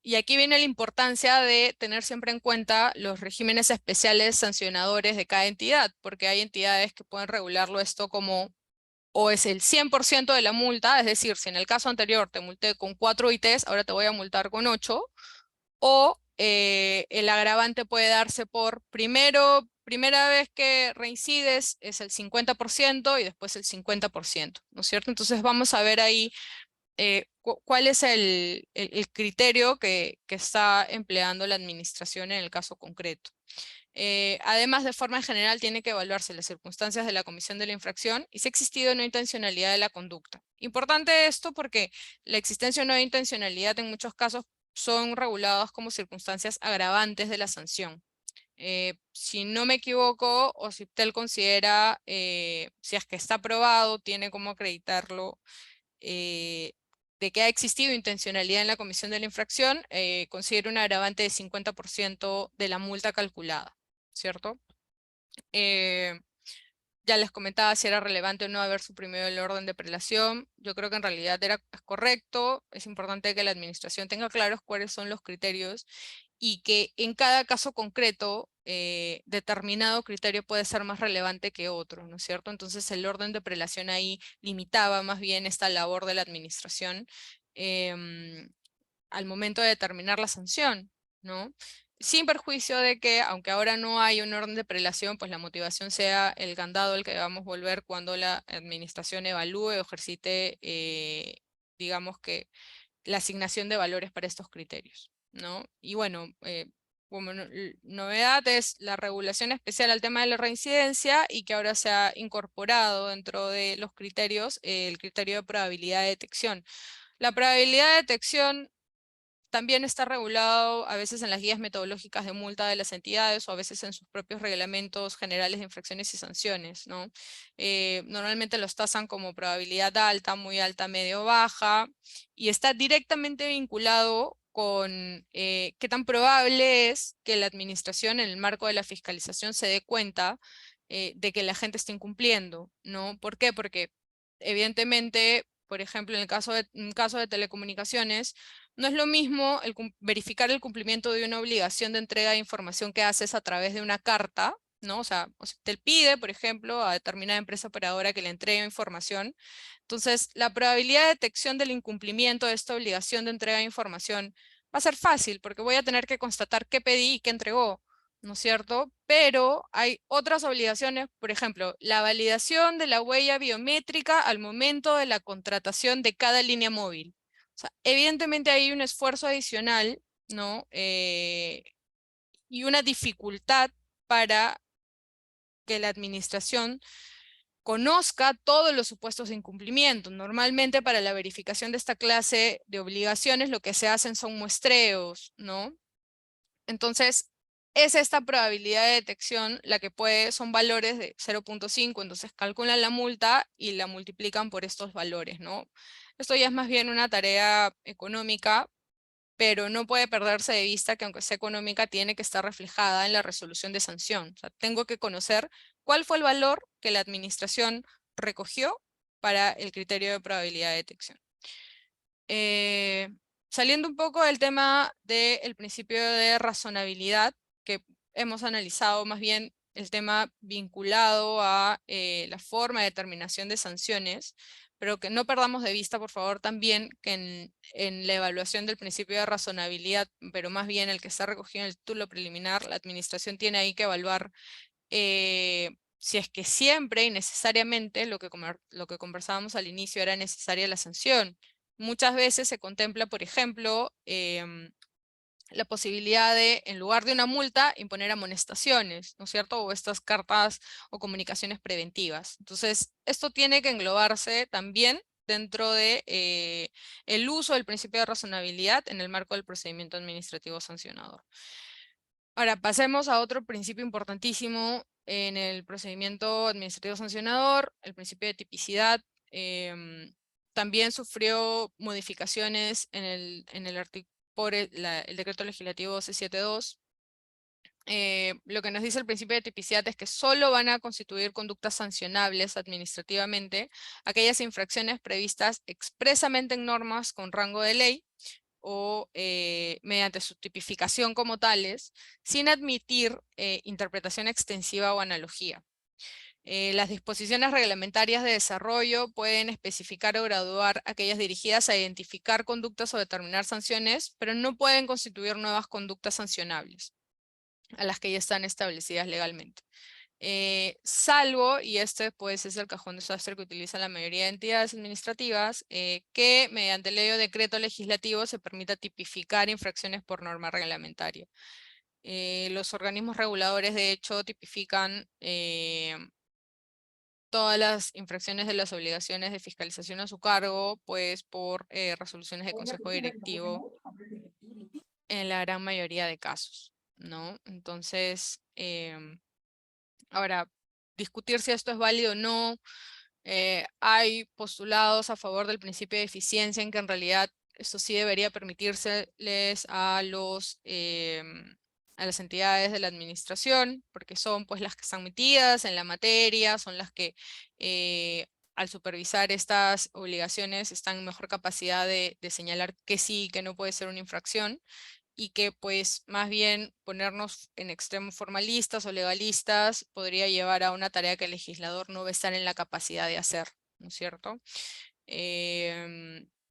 Y aquí viene la importancia de tener siempre en cuenta los regímenes especiales sancionadores de cada entidad, porque hay entidades que pueden regularlo esto como o es el 100% de la multa, es decir, si en el caso anterior te multé con 4 ITs, ahora te voy a multar con 8, o el agravante puede darse por primera vez que reincides es el 50% y después el 50%, ¿no es cierto? Entonces vamos a ver ahí cuál es el criterio que está empleando la administración en el caso concreto. Además, de forma general, tiene que evaluarse las circunstancias de la comisión de la infracción y si ha existido no intencionalidad de la conducta. Importante esto porque la existencia o no de intencionalidad en muchos casos son regulados como circunstancias agravantes de la sanción. Si no me equivoco, o si usted considera, si es que está probado, tiene cómo acreditarlo, de que ha existido intencionalidad en la comisión de la infracción, considera un agravante de 50% de la multa calculada, ¿cierto? Eh, ya les comentaba si era relevante o no haber suprimido el orden de prelación. Yo creo que en realidad es correcto. Es importante que la administración tenga claros cuáles son los criterios y que en cada caso concreto determinado criterio puede ser más relevante que otro, ¿no es cierto? Entonces el orden de prelación ahí limitaba más bien esta labor de la administración al momento de determinar la sanción, ¿no? Sin perjuicio de que, aunque ahora no hay un orden de prelación, pues la motivación sea el candado al que debamos volver cuando la administración evalúe o ejercite, digamos que, la asignación de valores para estos criterios, ¿no? Y bueno, como novedad es la regulación especial al tema de la reincidencia y que ahora se ha incorporado dentro de los criterios el criterio de probabilidad de detección. La probabilidad de detección también está regulado a veces en las guías metodológicas de multa de las entidades o a veces en sus propios reglamentos generales de infracciones y sanciones, ¿no? Normalmente los tasan como probabilidad alta, muy alta, medio, baja, y está directamente vinculado con qué tan probable es que la administración en el marco de la fiscalización se dé cuenta de que la gente está incumpliendo, ¿no? ¿Por qué? Porque evidentemente, por ejemplo, en el caso de telecomunicaciones, no es lo mismo verificar el cumplimiento de una obligación de entrega de información que haces a través de una carta, ¿no? O sea, te pide, por ejemplo, a determinada empresa operadora que le entregue información. Entonces, la probabilidad de detección del incumplimiento de esta obligación de entrega de información va a ser fácil, porque voy a tener que constatar qué pedí y qué entregó, ¿no es cierto? Pero hay otras obligaciones, por ejemplo, la validación de la huella biométrica al momento de la contratación de cada línea móvil. O sea, evidentemente hay un esfuerzo adicional, ¿no? Y una dificultad para que la administración conozca todos los supuestos de incumplimiento. Normalmente para la verificación de esta clase de obligaciones lo que se hacen son muestreos, ¿no? Entonces, es esta probabilidad de detección la que son valores de 0.5, entonces calculan la multa y la multiplican por estos valores, ¿no? Esto ya es más bien una tarea económica, pero no puede perderse de vista que aunque sea económica, tiene que estar reflejada en la resolución de sanción. O sea, tengo que conocer cuál fue el valor que la administración recogió para el criterio de probabilidad de detección. Saliendo un poco del tema del principio de razonabilidad, que hemos analizado más bien el tema vinculado a la forma de determinación de sanciones, pero que no perdamos de vista, por favor, también que en la evaluación del principio de razonabilidad, pero más bien el que está recogido en el título preliminar, la administración tiene ahí que evaluar si es que siempre y necesariamente lo que conversábamos al inicio era necesaria la sanción. Muchas veces se contempla, por ejemplo, la posibilidad de, en lugar de una multa, imponer amonestaciones, ¿no es cierto? O estas cartas o comunicaciones preventivas. Entonces, esto tiene que englobarse también dentro de el uso del principio de razonabilidad en el marco del procedimiento administrativo sancionador. Ahora, pasemos a otro principio importantísimo en el procedimiento administrativo sancionador, el principio de tipicidad. También sufrió modificaciones por el decreto legislativo C72. lo que nos dice el principio de tipicidad es que solo van a constituir conductas sancionables administrativamente aquellas infracciones previstas expresamente en normas con rango de ley o mediante su tipificación como tales, sin admitir interpretación extensiva o analogía. Las disposiciones reglamentarias de desarrollo pueden especificar o graduar aquellas dirigidas a identificar conductas o determinar sanciones, pero no pueden constituir nuevas conductas sancionables a las que ya están establecidas legalmente. Salvo, y este pues es el cajón de desastre que utiliza la mayoría de entidades administrativas, que mediante ley o decreto legislativo se permita tipificar infracciones por norma reglamentaria. Los organismos reguladores de hecho tipifican todas las infracciones de las obligaciones de fiscalización a su cargo, pues por resoluciones de consejo directivo en la gran mayoría de casos, ¿no? Entonces, ahora, discutir si esto es válido o no, hay postulados a favor del principio de eficiencia en que en realidad esto sí debería permitírseles a las entidades de la administración, porque son pues las que están metidas en la materia, son las que al supervisar estas obligaciones están en mejor capacidad de señalar que sí y que no puede ser una infracción, y que pues más bien ponernos en extremos formalistas o legalistas podría llevar a una tarea que el legislador no va a estar en la capacidad de hacer, ¿no es cierto?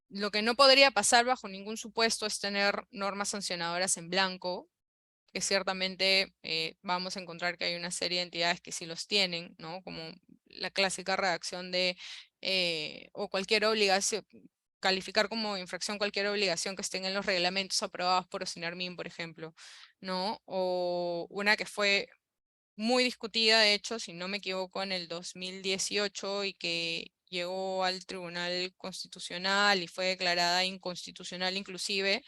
Lo que no podría pasar bajo ningún supuesto es tener normas sancionadoras en blanco, que ciertamente vamos a encontrar que hay una serie de entidades que sí los tienen, ¿no? Como la clásica redacción de, o cualquier obligación, calificar como infracción cualquier obligación que estén en los reglamentos aprobados por OSINARMIN, por ejemplo, ¿no? O una que fue muy discutida, de hecho, si no me equivoco, en el 2018 y que llegó al Tribunal Constitucional y fue declarada inconstitucional inclusive,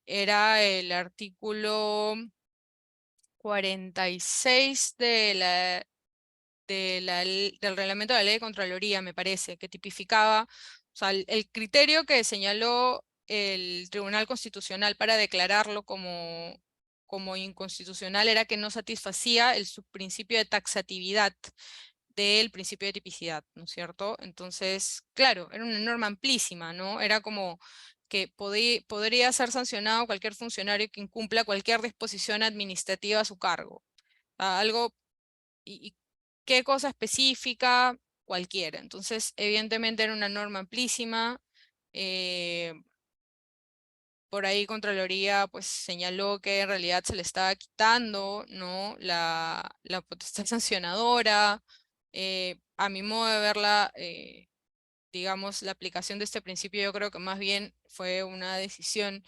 era el artículo 46 del reglamento de la ley de Contraloría, me parece, que tipificaba, o sea, el criterio que señaló el Tribunal Constitucional para declararlo como inconstitucional era que no satisfacía el subprincipio de taxatividad del principio de tipicidad, ¿no es cierto? Entonces, claro, era una norma amplísima, ¿no? Era como que podría ser sancionado cualquier funcionario que incumpla cualquier disposición administrativa a su cargo. Algo, y qué cosa específica, cualquiera. Entonces, evidentemente era una norma amplísima. Por ahí Contraloría pues señaló que en realidad se le estaba quitando, ¿no? la potestad sancionadora. A mi modo de verla, digamos, la aplicación de este principio yo creo que más bien fue una decisión,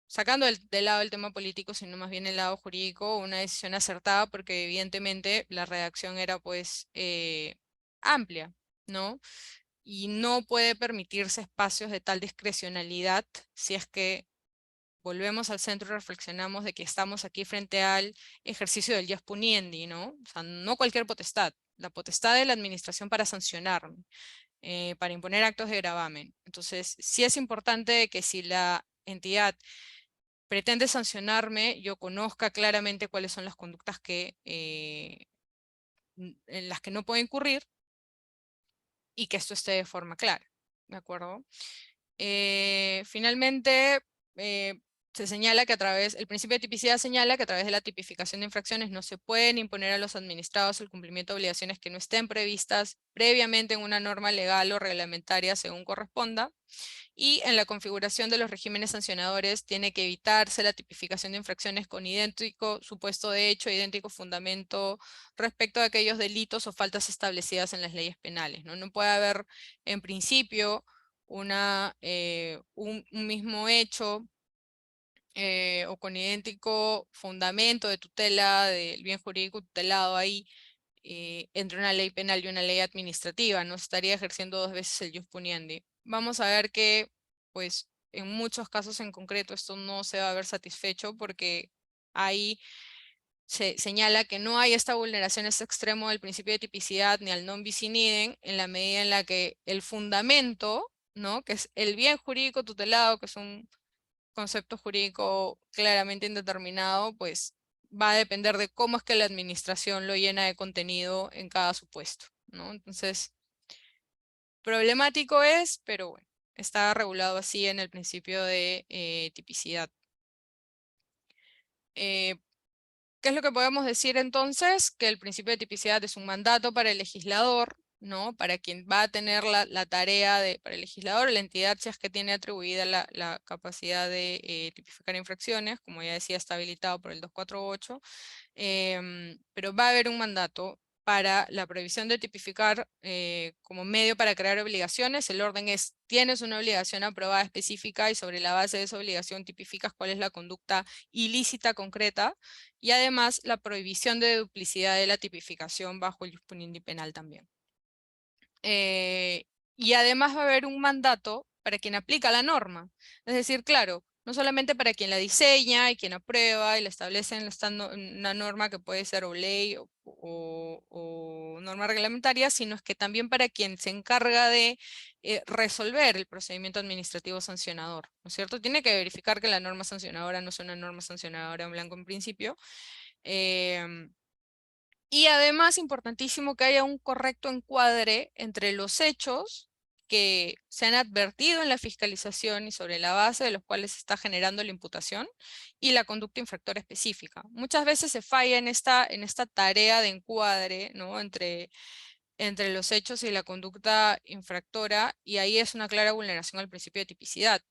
sacando del lado del tema político, sino más bien el lado jurídico, una decisión acertada porque evidentemente la redacción era pues amplia, ¿no? Y no puede permitirse espacios de tal discrecionalidad si es que volvemos al centro y reflexionamos de que estamos aquí frente al ejercicio del ius puniendi, ¿no? O sea, no cualquier potestad, la potestad de la administración para sancionarme, para imponer actos de gravamen. Entonces, sí es importante que si la entidad pretende sancionarme, yo conozca claramente cuáles son las conductas que, en las que no puedo incurrir y que esto esté de forma clara, ¿de acuerdo? Finalmente, se señala que el principio de tipicidad señala que a través de la tipificación de infracciones no se pueden imponer a los administrados el cumplimiento de obligaciones que no estén previstas previamente en una norma legal o reglamentaria según corresponda. Y en la configuración de los regímenes sancionadores tiene que evitarse la tipificación de infracciones con idéntico supuesto de hecho, idéntico fundamento respecto a aquellos delitos o faltas establecidas en las leyes penales, ¿no? No puede haber en principio un mismo hecho o con idéntico fundamento de tutela del bien jurídico tutelado ahí entre una ley penal y una ley administrativa, no se estaría ejerciendo dos veces el ius puniendi. Vamos a ver que, pues, en muchos casos en concreto esto no se va a ver satisfecho porque ahí se señala que no hay esta vulneración, este extremo del principio de tipicidad ni al non bis in idem en la medida en la que el fundamento, ¿no? Que es el bien jurídico tutelado, que es un concepto jurídico claramente indeterminado, pues va a depender de cómo es que la administración lo llena de contenido en cada supuesto, ¿no? Entonces, problemático es, pero bueno, está regulado así en el principio de tipicidad. ¿Qué es lo que podemos decir entonces? Que el principio de tipicidad es un mandato para el legislador, ¿no? Para quien va a tener la tarea para el legislador, la entidad, si es que tiene atribuida la capacidad de tipificar infracciones, como ya decía, está habilitado por el 248, pero va a haber un mandato para la prohibición de tipificar como medio para crear obligaciones. El orden es, tienes una obligación aprobada específica y sobre la base de esa obligación tipificas cuál es la conducta ilícita concreta, y además la prohibición de duplicidad de la tipificación bajo el ius puniendi penal también. Y además va a haber un mandato para quien aplica la norma. Es decir, claro, no solamente para quien la diseña y quien aprueba y la establece en una norma que puede ser o ley o norma reglamentaria, sino es que también para quien se encarga de resolver el procedimiento administrativo sancionador, ¿no es cierto? Tiene que verificar que la norma sancionadora no es una norma sancionadora en blanco en principio. Y además, importantísimo que haya un correcto encuadre entre los hechos que se han advertido en la fiscalización y sobre la base de los cuales se está generando la imputación y la conducta infractora específica. Muchas veces se falla en esta tarea de encuadre, ¿no? entre los hechos y la conducta infractora, y ahí es una clara vulneración al principio de tipicidad.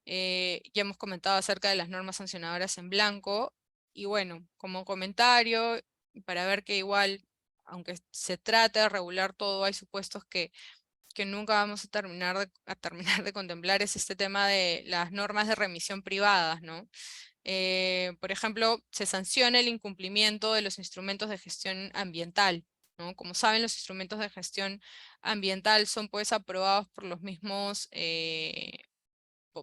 Ya hemos comentado acerca de las normas sancionadoras en blanco, y bueno, como comentario, para ver que igual, aunque se trate de regular todo, hay supuestos que nunca vamos a terminar de contemplar, es este tema de las normas de remisión privadas, ¿no? Por ejemplo, se sanciona el incumplimiento de los instrumentos de gestión ambiental, ¿no? Como saben, los instrumentos de gestión ambiental son pues aprobados por los mismos,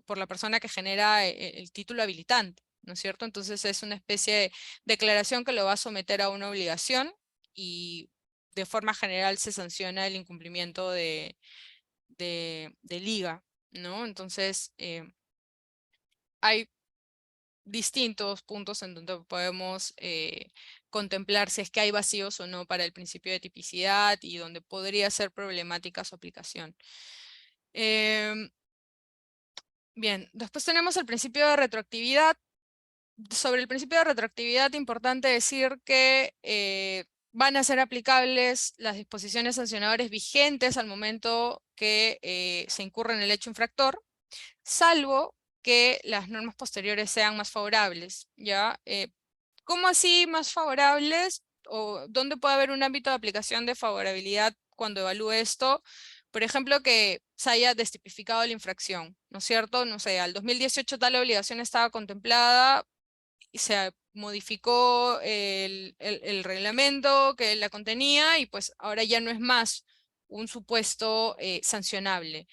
por la persona que genera el título habilitante, ¿no es cierto? Entonces es una especie de declaración que lo va a someter a una obligación y de forma general se sanciona el incumplimiento de liga, ¿no? Entonces hay distintos puntos en donde podemos contemplar si es que hay vacíos o no para el principio de tipicidad y donde podría ser problemática su aplicación. Bien, después tenemos el principio de retroactividad. Sobre el principio de retroactividad, importante decir que van a ser aplicables las disposiciones sancionadoras vigentes al momento que se incurre en el hecho infractor, salvo que las normas posteriores sean más favorables, ¿ya? ¿Cómo así más favorables? ¿O dónde puede haber un ámbito de aplicación de favorabilidad cuando evalúe esto? Por ejemplo, que se haya destipificado la infracción, ¿no es cierto? No sé, al 2018 tal obligación estaba contemplada y se modificó el reglamento que la contenía y pues ahora ya no es más un supuesto sancionable.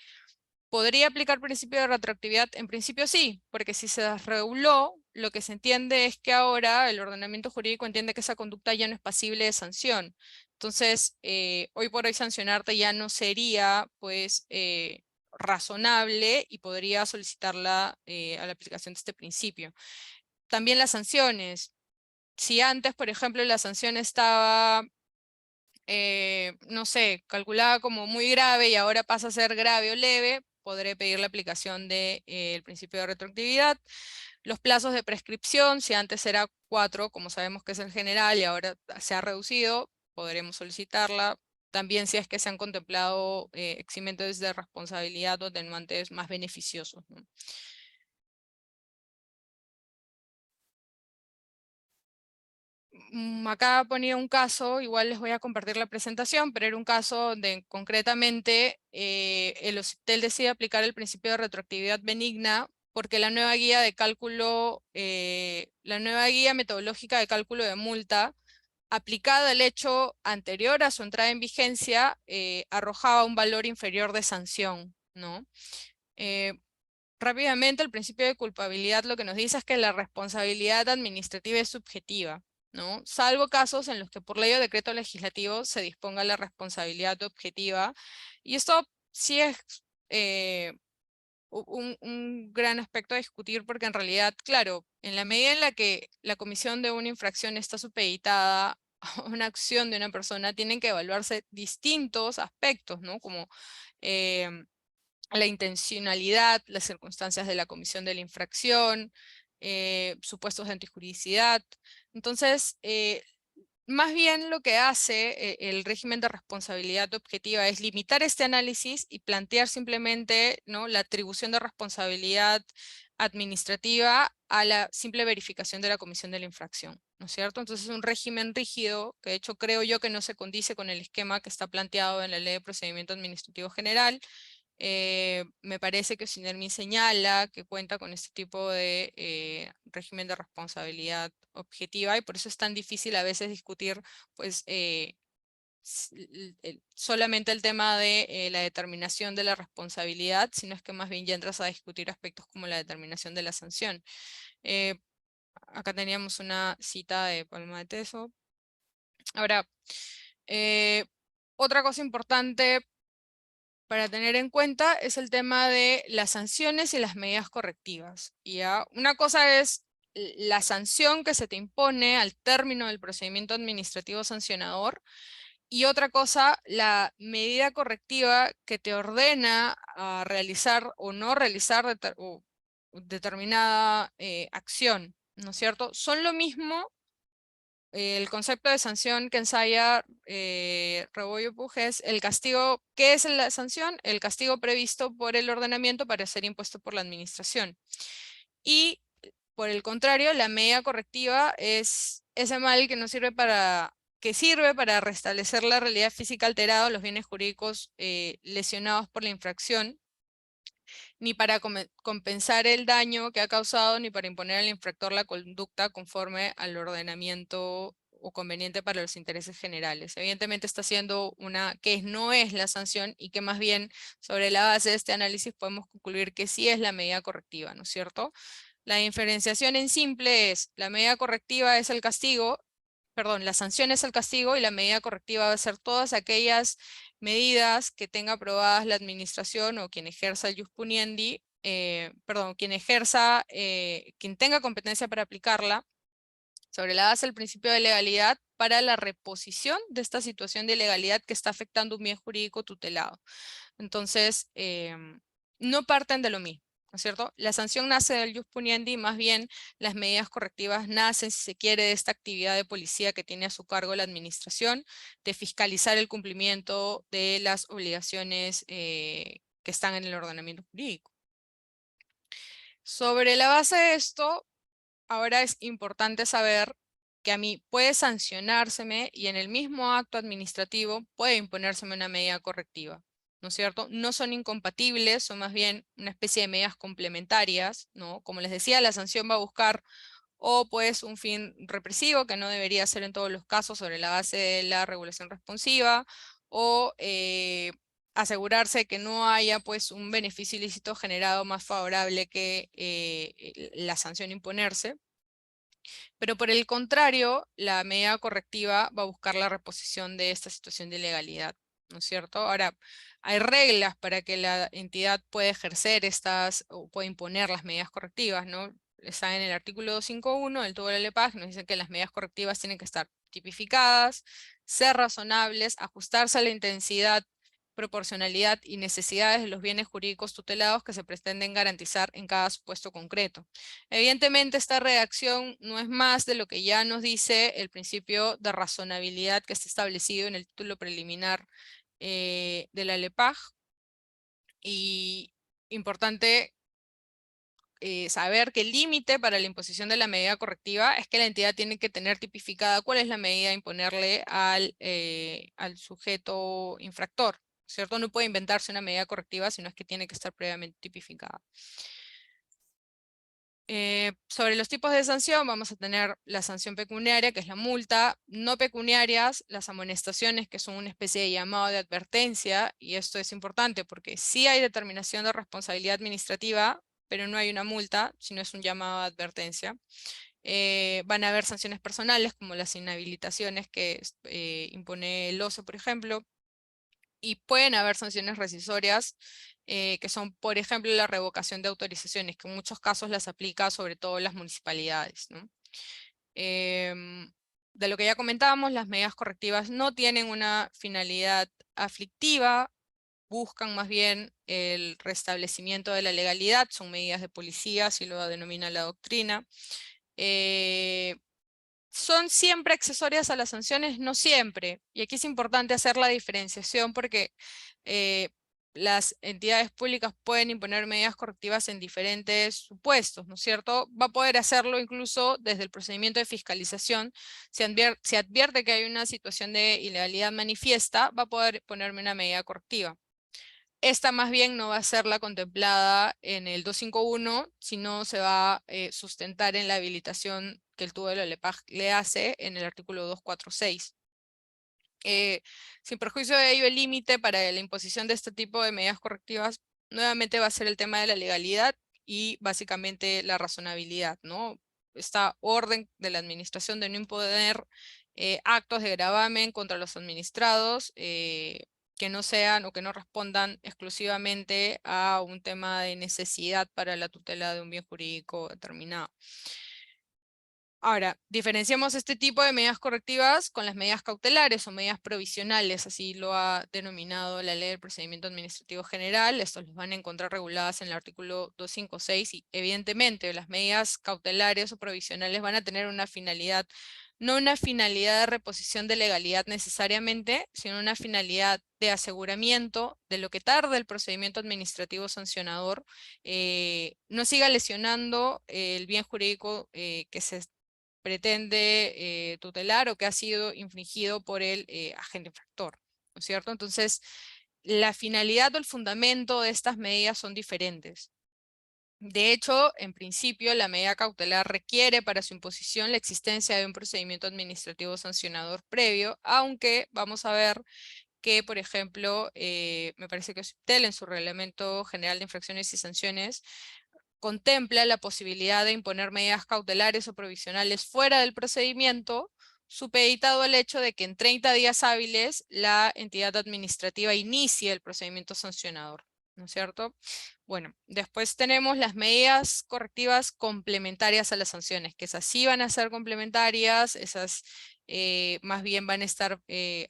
¿Podría aplicar principio de retroactividad? En principio sí, porque si se desreguló, lo que se entiende es que ahora el ordenamiento jurídico entiende que esa conducta ya no es pasible de sanción. Entonces, hoy por hoy sancionarte ya no sería, pues, razonable y podría solicitarla a la aplicación de este principio. También las sanciones. Si antes, por ejemplo, la sanción estaba no sé, calculada como muy grave y ahora pasa a ser grave o leve, podré pedir la aplicación del principio de retroactividad. Los plazos de prescripción, si antes era 4, como sabemos que es el general y ahora se ha reducido, podremos solicitarla. También si es que se han contemplado eximientes de responsabilidad o atenuantes más beneficiosos, ¿no? Acá ponía un caso, igual les voy a compartir la presentación, pero era un caso donde concretamente el OCIPTEL decide aplicar el principio de retroactividad benigna porque la nueva guía de cálculo, la nueva guía metodológica de cálculo de multa aplicada al hecho anterior a su entrada en vigencia arrojaba un valor inferior de sanción, ¿no? Rápidamente, el principio de culpabilidad lo que nos dice es que la responsabilidad administrativa es subjetiva, ¿no? Salvo casos en los que por ley o decreto legislativo se disponga la responsabilidad objetiva. Y esto sí es un gran aspecto a discutir, porque en realidad, claro, en la medida en la que la comisión de una infracción está supeditada a una acción de una persona, tienen que evaluarse distintos aspectos, ¿no? Como la intencionalidad, las circunstancias de la comisión de la infracción, supuestos de antijuridicidad. Entonces, más bien lo que hace el régimen de responsabilidad objetiva es limitar este análisis y plantear simplemente, ¿no?, la atribución de responsabilidad administrativa a la simple verificación de la comisión de la infracción, ¿no es cierto? Entonces es un régimen rígido, que de hecho creo yo que no se condice con el esquema que está planteado en la Ley de Procedimiento Administrativo General. Me parece que Sinermin señala que cuenta con este tipo de régimen de responsabilidad objetiva, y por eso es tan difícil a veces discutir, pues, solamente el tema de la determinación de la responsabilidad, sino es que más bien ya entras a discutir aspectos como la determinación de la sanción. Acá teníamos una cita de Palma de Teso. Ahora, otra cosa importante para tener en cuenta es el tema de las sanciones y las medidas correctivas. ¿Ya? Una cosa es la sanción que se te impone al término del procedimiento administrativo sancionador, y otra cosa, la medida correctiva que te ordena a realizar o no realizar determinada acción, ¿no es cierto? Son lo mismo. El concepto de sanción que ensaya Rebollo Puj es el castigo. ¿Qué es la sanción? El castigo previsto por el ordenamiento para ser impuesto por la administración. Y por el contrario, la medida correctiva es ese mal que sirve para restablecer la realidad física alterada o los bienes jurídicos lesionados por la infracción, ni para compensar el daño que ha causado, ni para imponer al infractor la conducta conforme al ordenamiento o conveniente para los intereses generales. Evidentemente está haciendo una que no es la sanción, y que más bien sobre la base de este análisis podemos concluir que sí es la medida correctiva, ¿no es cierto? La diferenciación en simple es: la medida correctiva es el castigo, perdón, la sanción es el castigo, y la medida correctiva va a ser todas aquellas medidas que tenga aprobadas la administración o quien ejerza el ius puniendi, perdón, quien tenga competencia para aplicarla, sobre la base del principio de legalidad, para la reposición de esta situación de ilegalidad que está afectando un bien jurídico tutelado. Entonces, no parten de lo mismo, ¿no es cierto? La sanción nace del ius puniendi, más bien las medidas correctivas nacen, si se quiere, de esta actividad de policía que tiene a su cargo la administración, de fiscalizar el cumplimiento de las obligaciones que están en el ordenamiento jurídico. Sobre la base de esto, ahora es importante saber que a mí puede sancionárseme, y en el mismo acto administrativo puede imponérseme una medida correctiva, ¿no es cierto? No son incompatibles, son más bien una especie de medidas complementarias, ¿no? Como les decía, la sanción va a buscar o pues un fin represivo, que no debería ser en todos los casos sobre la base de la regulación responsiva, o asegurarse que no haya pues un beneficio ilícito generado más favorable que la sanción imponerse. Pero por el contrario, la medida correctiva va a buscar la reposición de esta situación de ilegalidad, ¿no es cierto? Ahora, hay reglas para que la entidad pueda ejercer estas o pueda imponer las medidas correctivas, ¿no? Está en el artículo 251 del TUB de la LEPAJ, nos dicen que las medidas correctivas tienen que estar tipificadas, ser razonables, ajustarse a la intensidad, proporcionalidad y necesidades de los bienes jurídicos tutelados que se pretenden garantizar en cada supuesto concreto. Evidentemente, esta redacción no es más de lo que ya nos dice el principio de razonabilidad que está establecido en el título preliminar de la LEPAJ. Y importante saber que el límite para la imposición de la medida correctiva es que la entidad tiene que tener tipificada cuál es la medida a imponerle al sujeto infractor, ¿cierto? No puede inventarse una medida correctiva, sino es que tiene que estar previamente tipificada. Sobre los tipos de sanción, vamos a tener la sanción pecuniaria, que es la multa; no pecuniarias, las amonestaciones, que son una especie de llamado de advertencia, y esto es importante porque sí hay determinación de responsabilidad administrativa, pero no hay una multa, sino es un llamado de advertencia. Van a haber sanciones personales, como las inhabilitaciones que impone el OCE, por ejemplo. y pueden haber sanciones rescisorias, que son, por ejemplo, la revocación de autorizaciones, que en muchos casos las aplica sobre todo las municipalidades, ¿no? De lo que ya comentábamos, las medidas correctivas no tienen una finalidad aflictiva, buscan más bien el restablecimiento de la legalidad, son medidas de policía, así lo denomina la doctrina. ¿Son siempre accesorias a las sanciones? No siempre. Y aquí es importante hacer la diferenciación porque las entidades públicas pueden imponer medidas correctivas en diferentes supuestos, ¿no es cierto? Va a poder hacerlo incluso desde el procedimiento de fiscalización. Si advierte que hay una situación de ilegalidad manifiesta, va a poder ponerme una medida correctiva. Esta más bien no va a ser la contemplada en el 251, sino se va a sustentar en la habilitación que el TUE de la LEPAJ le hace en el artículo 246. Sin perjuicio de ello, el límite para la imposición de este tipo de medidas correctivas nuevamente va a ser el tema de la legalidad y básicamente la razonabilidad, ¿no? Esta orden de la administración de no imponer actos de gravamen contra los administrados que no sean o que no respondan exclusivamente a un tema de necesidad para la tutela de un bien jurídico determinado. Ahora, diferenciamos este tipo de medidas correctivas con las medidas cautelares o medidas provisionales, así lo ha denominado la Ley del Procedimiento Administrativo General. Estos los van a encontrar reguladas en el artículo 256 y evidentemente las medidas cautelares o provisionales van a tener una finalidad, no una finalidad de reposición de legalidad necesariamente, sino una finalidad de aseguramiento de lo que tarde el procedimiento administrativo sancionador no siga lesionando el bien jurídico que se pretende tutelar o que ha sido infringido por el agente infractor, ¿no es cierto? Entonces, la finalidad o el fundamento de estas medidas son diferentes. De hecho, en principio, la medida cautelar requiere para su imposición la existencia de un procedimiento administrativo sancionador previo, aunque vamos a ver que, por ejemplo, me parece que OSIPTEL en su Reglamento General de Infracciones y Sanciones contempla la posibilidad de imponer medidas cautelares o provisionales fuera del procedimiento, supeditado al hecho de que en 30 días hábiles la entidad administrativa inicie el procedimiento sancionador, ¿no es cierto? Bueno, después tenemos las medidas correctivas complementarias a las sanciones, que esas sí van a ser complementarias, esas más bien van a estar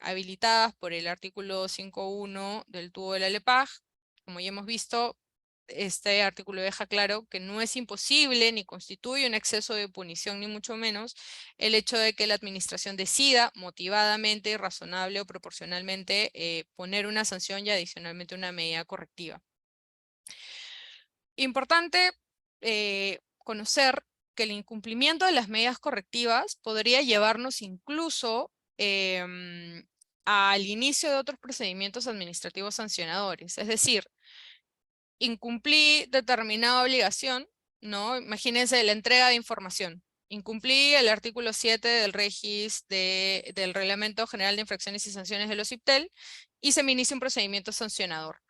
habilitadas por el artículo 5.1 del TUO de la LEPAJ. Como ya hemos visto, este artículo deja claro que no es imposible ni constituye un exceso de punición, ni mucho menos, el hecho de que la administración decida motivadamente, razonable o proporcionalmente poner una sanción y adicionalmente una medida correctiva. Importante conocer que el incumplimiento de las medidas correctivas podría llevarnos incluso al inicio de otros procedimientos administrativos sancionadores. Es decir, incumplí determinada obligación, ¿no? Imagínense la entrega de información. Incumplí el artículo 7 del del Reglamento General de Infracciones y Sanciones de los OSIPTEL y se me inicia un procedimiento sancionador.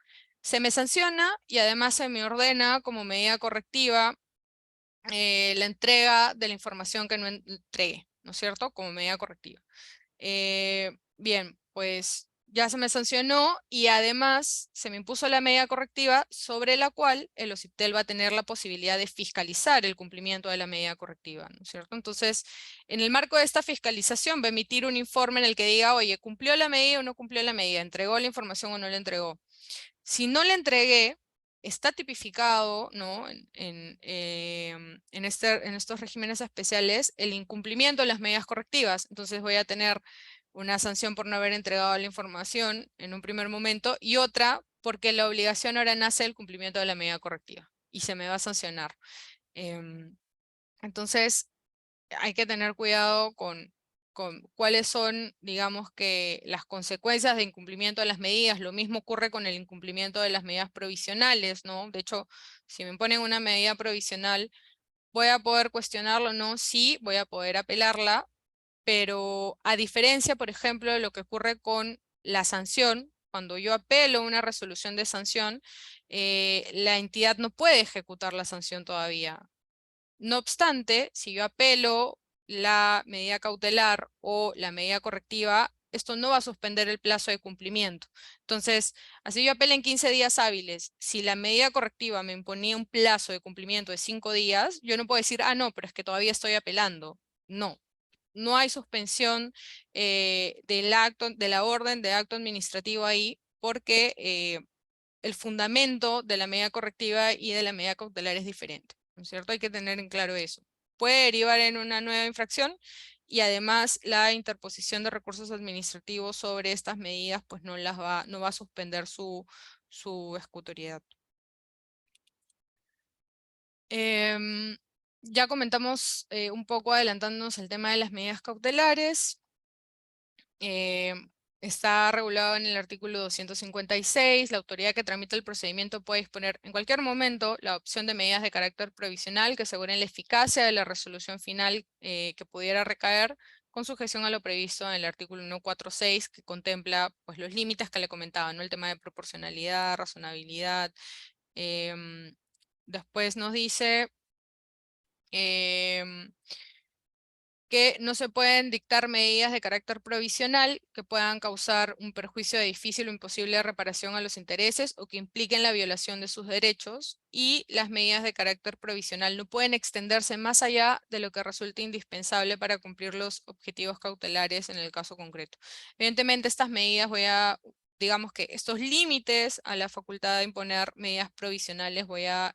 Se me sanciona y además se me ordena como medida correctiva la entrega de la información que no entregué, ¿no es cierto? Como medida correctiva. Bien, pues ya se me sancionó y además se me impuso la medida correctiva sobre la cual el OSIPTEL va a tener la posibilidad de fiscalizar el cumplimiento de la medida correctiva, ¿no es cierto? Entonces, en el marco de esta fiscalización va a emitir un informe en el que diga, oye, ¿cumplió la medida o no cumplió la medida? ¿Entregó la información o no la entregó? Si no le entregué, está tipificado, ¿no? En estos regímenes especiales el incumplimiento de las medidas correctivas. Entonces voy a tener una sanción por no haber entregado la información en un primer momento y otra porque la obligación ahora nace del cumplimiento de la medida correctiva y se me va a sancionar. Entonces hay que tener cuidado con cuáles son, digamos que, las consecuencias de incumplimiento de las medidas. Lo mismo ocurre con el incumplimiento de las medidas provisionales, ¿no? De hecho, si me ponen una medida provisional, ¿voy a poder cuestionarlo? No, sí, voy a poder apelarla, pero a diferencia, por ejemplo, de lo que ocurre con la sanción, cuando yo apelo una resolución de sanción, la entidad no puede ejecutar la sanción todavía. No obstante, si yo apelo la medida cautelar o la medida correctiva, esto no va a suspender el plazo de cumplimiento. Entonces, así yo apele en 15 días hábiles, si la medida correctiva me imponía un plazo de cumplimiento de 5 días, yo no puedo decir, ah, no, pero es que todavía estoy apelando. No, no hay suspensión del acto, de la orden de acto administrativo ahí, porque el fundamento de la medida correctiva y de la medida cautelar es diferente, ¿no es cierto? Hay que tener en claro eso. Puede derivar en una nueva infracción y además la interposición de recursos administrativos sobre estas medidas pues no va a suspender su ejecutoriedad. Ya comentamos un poco adelantándonos el tema de las medidas cautelares. Eh, Está regulado en el artículo 256. La autoridad que tramita el procedimiento puede disponer en cualquier momento la opción de medidas de carácter provisional que aseguren la eficacia de la resolución final que pudiera recaer con sujeción a lo previsto en el artículo 146, que contempla pues, los límites que le comentaba, ¿no? El tema de proporcionalidad, razonabilidad. Después nos dice em, que no se pueden dictar medidas de carácter provisional que puedan causar un perjuicio de difícil o imposible reparación a los intereses o que impliquen la violación de sus derechos, y las medidas de carácter provisional no pueden extenderse más allá de lo que resulte indispensable para cumplir los objetivos cautelares en el caso concreto. Evidentemente, estas medidas digamos que estos límites a la facultad de imponer medidas provisionales voy a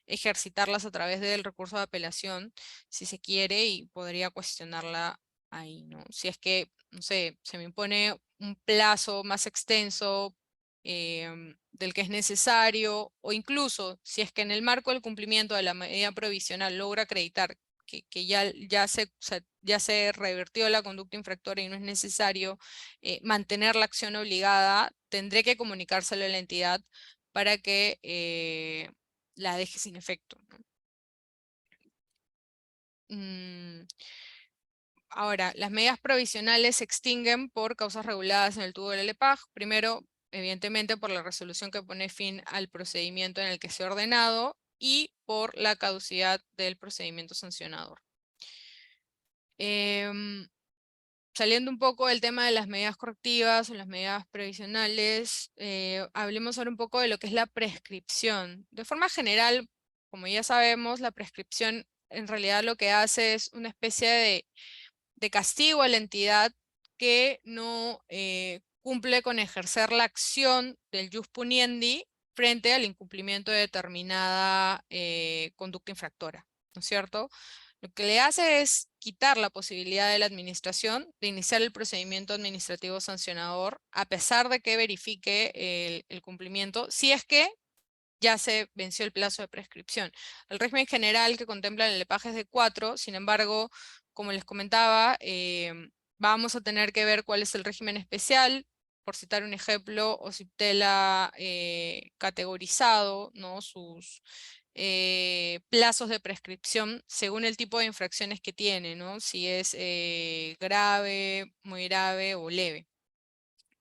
ejercitarlas a través del recurso de apelación, si se quiere, y podría cuestionarla ahí, ¿no? Si es que, no sé, se me impone un plazo más extenso del que es necesario, o incluso si es que en el marco del cumplimiento de la medida provisional logra acreditar que ya se revirtió la conducta infractora y no es necesario mantener la acción obligada, tendré que comunicárselo a la entidad para que la deje sin efecto, ¿no? Ahora, las medidas provisionales se extinguen por causas reguladas en el tubo del LPAG. Primero, evidentemente, por la resolución que pone fin al procedimiento en el que se ha ordenado y por la caducidad del procedimiento sancionador. Saliendo un poco del tema de las medidas correctivas o las medidas previsionales, hablemos ahora un poco de lo que es la prescripción. De forma general, como ya sabemos, la prescripción en realidad lo que hace es una especie de castigo a la entidad que no cumple con ejercer la acción del jus puniendi frente al incumplimiento de determinada conducta infractora, ¿no es cierto? Lo que le hace es quitar la posibilidad de la administración de iniciar el procedimiento administrativo sancionador a pesar de que verifique el cumplimiento, si es que ya se venció el plazo de prescripción. El régimen general que contempla el LEPAJ es de 4, sin embargo, como les comentaba, vamos a tener que ver cuál es el régimen especial. Por citar un ejemplo, OCIPTEL categorizado, ¿no? Sus plazos de prescripción según el tipo de infracciones que tiene, ¿no? Si es grave, muy grave o leve.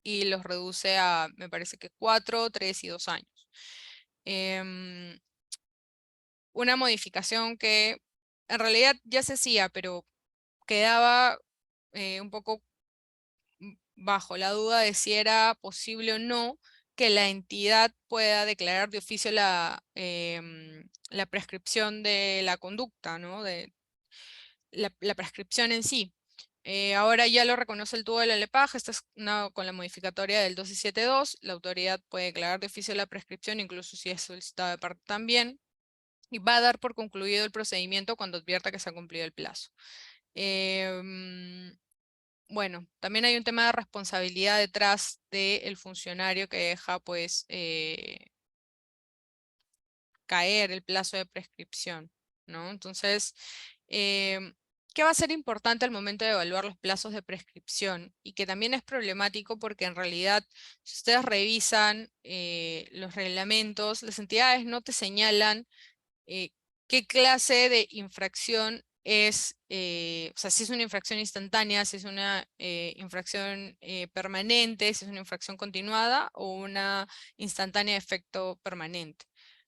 Y los reduce a, me parece que 4, 3 y 2 años. Una modificación que en realidad ya se hacía, pero quedaba un poco bajo la duda de si era posible o no que la entidad pueda declarar de oficio la prescripción de la conducta, ¿no? De la prescripción en sí. Ahora ya lo reconoce el tubo de la LEPAJ, esta es con la modificatoria del 1272, la autoridad puede declarar de oficio la prescripción, incluso si es solicitado de parte también, y va a dar por concluido el procedimiento cuando advierta que se ha cumplido el plazo. Bueno, también hay un tema de responsabilidad detrás del funcionario que deja pues caer el plazo de prescripción, ¿no? Entonces, ¿qué va a ser importante al momento de evaluar los plazos de prescripción? Y que también es problemático porque en realidad, si ustedes revisan los reglamentos, las entidades no te señalan qué clase de infracción es, o sea, si es una infracción instantánea, si es una infracción permanente, si es una infracción continuada o una instantánea de efecto permanente.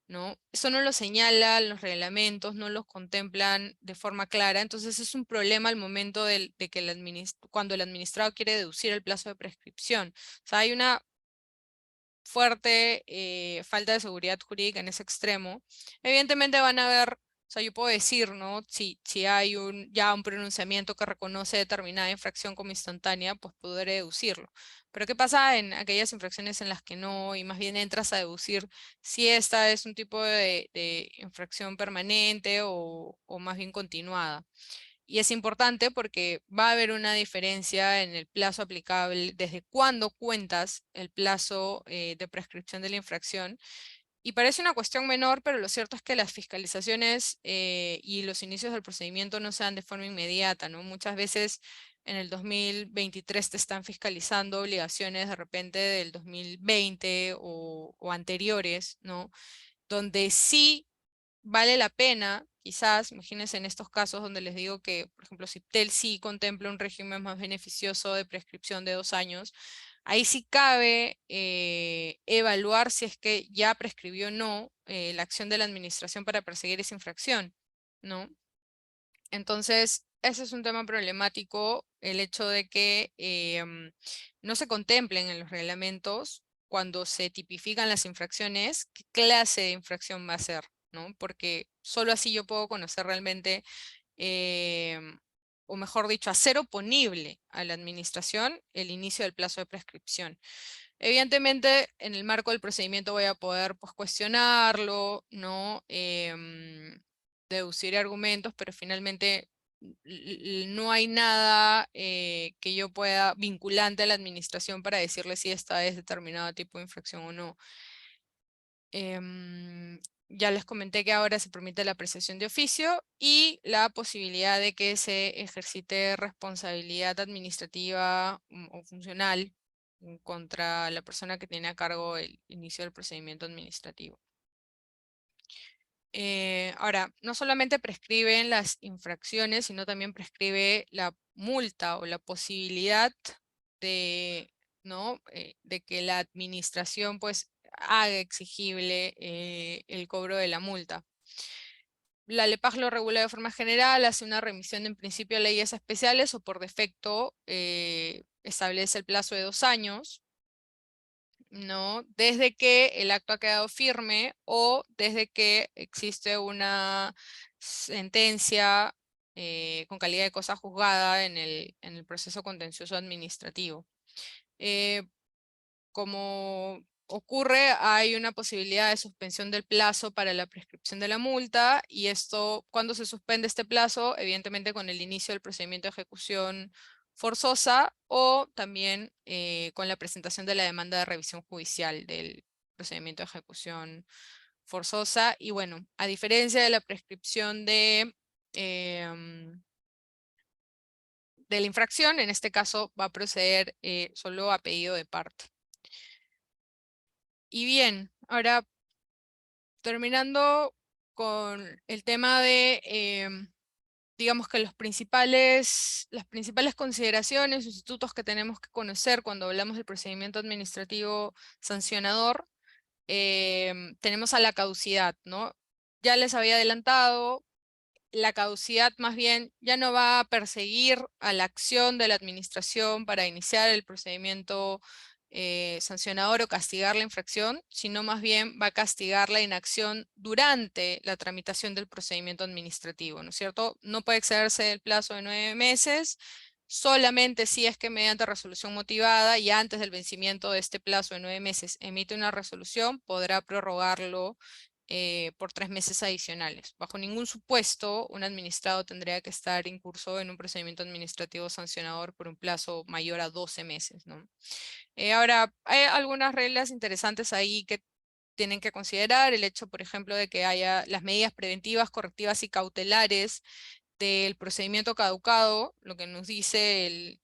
¿no? Eso no lo señalan los reglamentos, no los contemplan de forma clara, entonces es un problema al momento de que cuando el administrado quiere deducir el plazo de prescripción. O sea, hay una fuerte falta de seguridad jurídica en ese extremo. Evidentemente van a haber, o sea, yo puedo decir, ¿no? Si hay ya un pronunciamiento que reconoce determinada infracción como instantánea, pues podré deducirlo. Pero ¿qué pasa en aquellas infracciones en las que no, y más bien entras a deducir si esta es un tipo de infracción permanente o más bien continuada? Y es importante porque va a haber una diferencia en el plazo aplicable, desde cuándo cuentas el plazo de prescripción de la infracción. Y parece una cuestión menor, pero lo cierto es que las fiscalizaciones y los inicios del procedimiento no se dan de forma inmediata, ¿no? Muchas veces en el 2023 te están fiscalizando obligaciones de repente del 2020 o anteriores, ¿no? Donde sí vale la pena, quizás, imagínense en estos casos donde les digo que, por ejemplo, si Tel sí contempla un régimen más beneficioso de prescripción de 2 años, ahí sí cabe evaluar si es que ya prescribió o no la acción de la administración para perseguir esa infracción, ¿no? Entonces, ese es un tema problemático, el hecho de que no se contemplen en los reglamentos cuando se tipifican las infracciones, qué clase de infracción va a ser, ¿no? Porque solo así yo puedo conocer realmente, o mejor dicho, hacer oponible a la administración el inicio del plazo de prescripción. Evidentemente, en el marco del procedimiento voy a poder pues, cuestionarlo, ¿no? Deducir argumentos, pero finalmente no hay nada que yo pueda vinculante a la administración para decirle si esta es determinado tipo de infracción o no. Ya les comenté que ahora se permite la apreciación de oficio y la posibilidad de que se ejercite responsabilidad administrativa o funcional contra la persona que tiene a cargo el inicio del procedimiento administrativo. Ahora, no solamente prescriben las infracciones, sino también prescribe la multa o la posibilidad de, ¿no? De que la administración pues haga exigible el cobro de la multa. La LEPAJ lo regula de forma general, hace una remisión en principio a leyes especiales o por defecto establece el plazo de 2 años, ¿no? Desde que el acto ha quedado firme o desde que existe una sentencia con calidad de cosa juzgada en el proceso contencioso administrativo. Como ocurre, hay una posibilidad de suspensión del plazo para la prescripción de la multa y esto, cuando se suspende este plazo, evidentemente con el inicio del procedimiento de ejecución forzosa o también con la presentación de la demanda de revisión judicial del procedimiento de ejecución forzosa. Y bueno, a diferencia de la prescripción de la infracción, en este caso va a proceder solo a pedido de parte. Y bien, ahora terminando con el tema de, digamos que las principales consideraciones, institutos que tenemos que conocer cuando hablamos del procedimiento administrativo sancionador, tenemos a la caducidad, ¿no? Ya les había adelantado, la caducidad más bien ya no va a perseguir a la acción de la administración para iniciar el procedimiento sancionador o castigar la infracción, sino más bien va a castigar la inacción durante la tramitación del procedimiento administrativo, ¿no es cierto? No puede excederse el plazo de 9 meses, solamente si es que mediante resolución motivada y antes del vencimiento de este plazo de 9 meses emite una resolución, podrá prorrogarlo por 3 meses adicionales. Bajo ningún supuesto, un administrado tendría que estar incurso en un procedimiento administrativo sancionador por un plazo mayor a 12 meses, ¿no? Ahora, hay algunas reglas interesantes ahí que tienen que considerar. El hecho, por ejemplo, de que haya las medidas preventivas, correctivas y cautelares del procedimiento caducado, lo que nos dice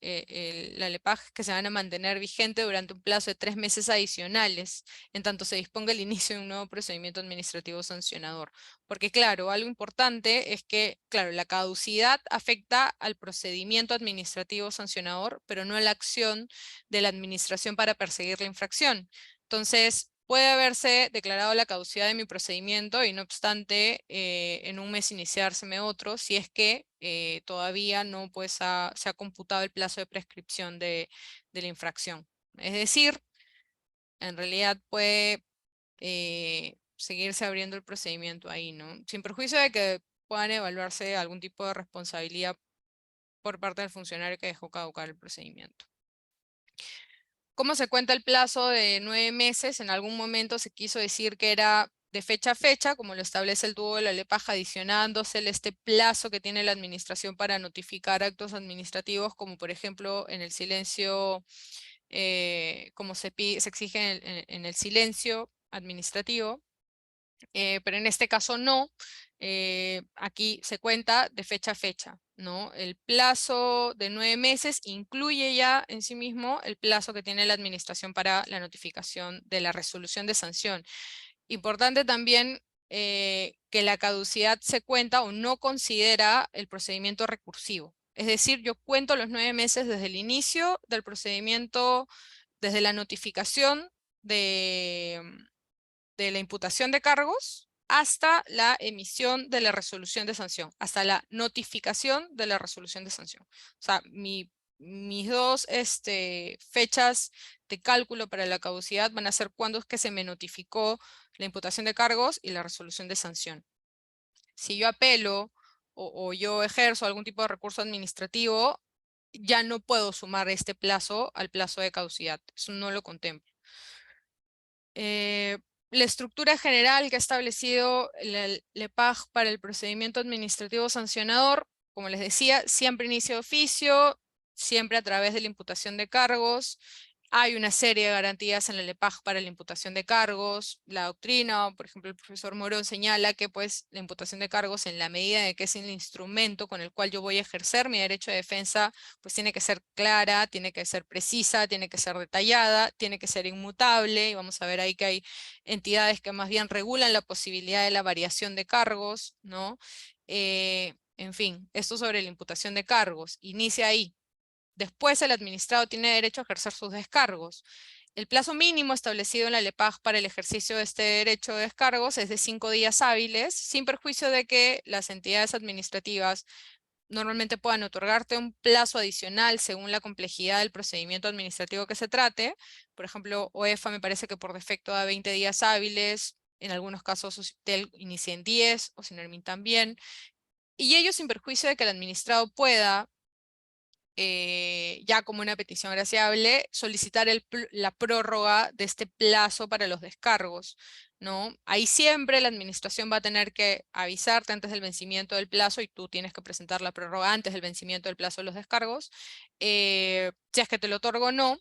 la LEPAJ es que se van a mantener vigente durante un plazo de 3 meses adicionales, en tanto se disponga el inicio de un nuevo procedimiento administrativo sancionador. Porque claro, algo importante es que, claro, la caducidad afecta al procedimiento administrativo sancionador, pero no a la acción de la administración para perseguir la infracción. Entonces, puede haberse declarado la caducidad de mi procedimiento y no obstante en un mes iniciárseme otro si es que todavía no pues, se ha computado el plazo de prescripción de la infracción. Es decir, en realidad puede seguirse abriendo el procedimiento ahí, ¿no? Sin perjuicio de que puedan evaluarse algún tipo de responsabilidad por parte del funcionario que dejó caducar el procedimiento. ¿Cómo se cuenta el plazo de 9 meses? En algún momento se quiso decir que era de fecha a fecha, como lo establece el tubo de la LEPAJ, adicionándosele este plazo que tiene la administración para notificar actos administrativos, como por ejemplo en el silencio, como se exige en el silencio administrativo. Pero en este caso no, aquí se cuenta de fecha a fecha, ¿no? El plazo de 9 meses incluye ya en sí mismo el plazo que tiene la administración para la notificación de la resolución de sanción. Importante también que la caducidad se cuenta o no considera el procedimiento recursivo. Es decir, yo cuento los 9 meses desde el inicio del procedimiento, desde la notificación de la imputación de cargos hasta la emisión de la resolución de sanción, hasta la notificación de la resolución de sanción. O sea, mis dos fechas de cálculo para la caducidad van a ser cuándo es que se me notificó la imputación de cargos y la resolución de sanción. Si yo apelo o yo ejerzo algún tipo de recurso administrativo, ya no puedo sumar este plazo al plazo de caducidad. Eso no lo contemplo. La estructura general que ha establecido el LEPAJ para el procedimiento administrativo sancionador, como les decía, siempre inicio de oficio, siempre a través de la imputación de cargos. Hay una serie de garantías en la LEPAJ para la imputación de cargos. La doctrina, por ejemplo, el profesor Morón señala que pues, la imputación de cargos, en la medida de que es el instrumento con el cual yo voy a ejercer mi derecho de defensa, pues tiene que ser clara, tiene que ser precisa, tiene que ser detallada, tiene que ser inmutable. Y vamos a ver ahí que hay entidades que más bien regulan la posibilidad de la variación de cargos, ¿no? En fin, esto sobre la imputación de cargos. Inicia ahí. Después el administrado tiene derecho a ejercer sus descargos. El plazo mínimo establecido en la LEPAJ para el ejercicio de este derecho de descargos es de 5 días hábiles, sin perjuicio de que las entidades administrativas normalmente puedan otorgarte un plazo adicional según la complejidad del procedimiento administrativo que se trate. Por ejemplo, OEFA me parece que por defecto da 20 días hábiles, en algunos casos OCIPTEL inicia en 10, o SINERMIN también. Y ello sin perjuicio de que el administrado pueda ya como una petición graciable, solicitar la prórroga de este plazo para los descargos, ¿no? Ahí siempre la administración va a tener que avisarte antes del vencimiento del plazo y tú tienes que presentar la prórroga antes del vencimiento del plazo de los descargos, si es que te lo otorgo o no.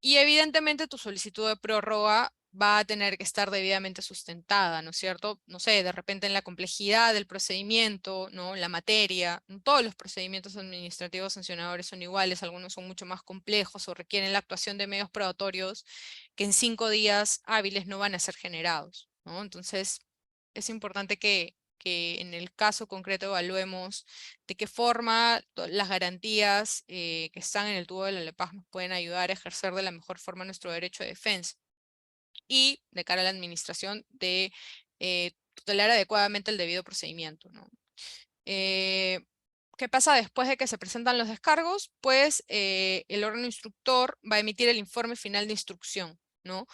Y evidentemente tu solicitud de prórroga va a tener que estar debidamente sustentada, ¿no es cierto? No sé, de repente en la complejidad del procedimiento, ¿no? La materia, no todos los procedimientos administrativos sancionadores son iguales, algunos son mucho más complejos o requieren la actuación de medios probatorios que en 5 días hábiles no van a ser generados, ¿no? Entonces, es importante que en el caso concreto evaluemos de qué forma las garantías que están en el tubo de la LEPAJ nos pueden ayudar a ejercer de la mejor forma nuestro derecho de defensa. Y de cara a la administración de tutelar adecuadamente el debido procedimiento, ¿no? ¿Qué pasa después de que se presentan los descargos? Pues el órgano instructor va a emitir el informe final de instrucción, ¿no?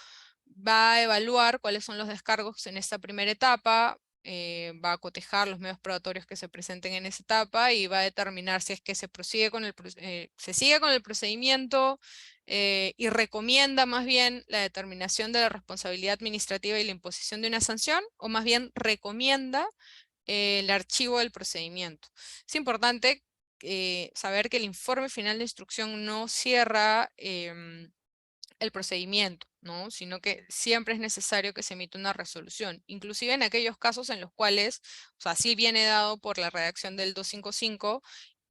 Va a evaluar cuáles son los descargos en esta primera etapa, va a cotejar los medios probatorios que se presenten en esa etapa y va a determinar si es que se prosigue con se sigue con el procedimiento y recomienda más bien la determinación de la responsabilidad administrativa y la imposición de una sanción, o más bien recomienda el archivo del procedimiento. Es importante saber que el informe final de instrucción no cierra el procedimiento, ¿no? Sino que siempre es necesario que se emita una resolución, inclusive en aquellos casos en los cuales, o sea, sí viene dado por la redacción del 255,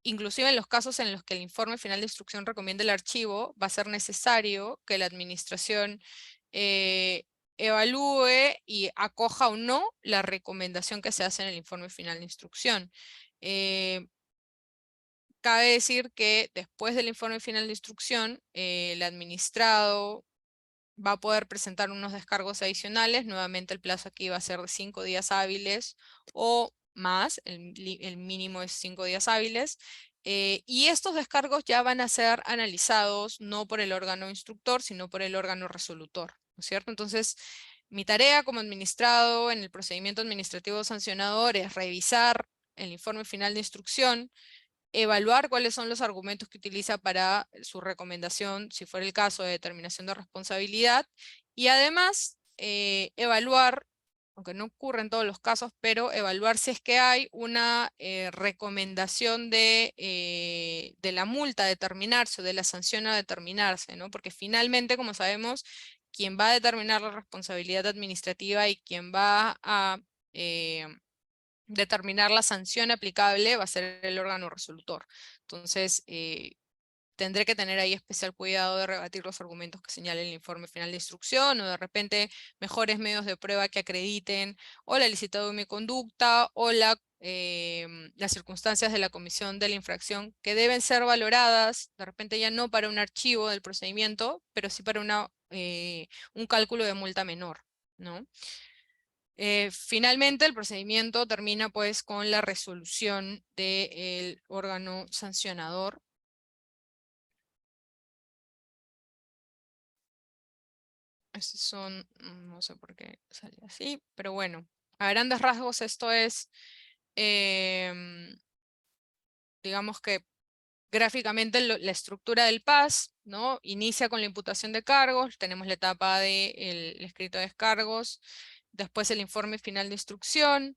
inclusive en los casos en los que el informe final de instrucción recomienda el archivo, va a ser necesario que la administración evalúe y acoja o no la recomendación que se hace en el informe final de instrucción. Cabe decir que después del informe final de instrucción, el administrado va a poder presentar unos descargos adicionales. Nuevamente el plazo aquí va a ser de 5 días hábiles o más, el mínimo es 5 días hábiles. Y estos descargos ya van a ser analizados no por el órgano instructor, sino por el órgano resolutor, ¿no es cierto? Entonces, mi tarea como administrado en el procedimiento administrativo sancionador es revisar el informe final de instrucción, evaluar cuáles son los argumentos que utiliza para su recomendación, si fuera el caso de determinación de responsabilidad, y además evaluar, aunque no ocurre en todos los casos, pero evaluar si es que hay una recomendación de la multa a determinarse o de la sanción a determinarse, ¿no? Porque finalmente, como sabemos, quien va a determinar la responsabilidad administrativa y quien va a determinar la sanción aplicable va a ser el órgano resolutor. Entonces, tendré que tener ahí especial cuidado de rebatir los argumentos que señale el informe final de instrucción, o de repente mejores medios de prueba que acrediten o la licitud de mi conducta o las circunstancias de la comisión de la infracción, que deben ser valoradas, de repente ya no para un archivo del procedimiento, pero sí para un cálculo de multa menor, ¿no? Finalmente, el procedimiento termina pues con la resolución del órgano sancionador. Estos son, no sé por qué sale así, pero bueno, a grandes rasgos esto es, digamos que gráficamente la estructura del PAS, ¿no? Inicia con la imputación de cargos, tenemos la etapa del escrito de descargos, después el informe final de instrucción,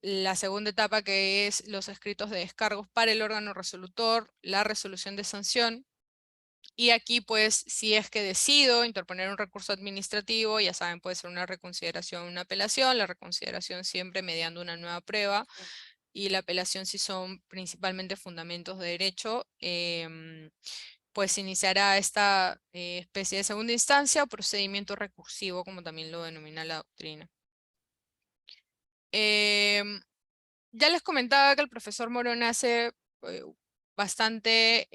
la segunda etapa que es los escritos de descargos para el órgano resolutor, la resolución de sanción. Y aquí pues si es que decido interponer un recurso administrativo, ya saben, puede ser una reconsideración o una apelación, la reconsideración siempre mediando una nueva prueba y la apelación si son principalmente fundamentos de derecho, pues iniciará esta especie de segunda instancia o procedimiento recursivo, como también lo denomina la doctrina. Ya les comentaba que el profesor Morón hace bastante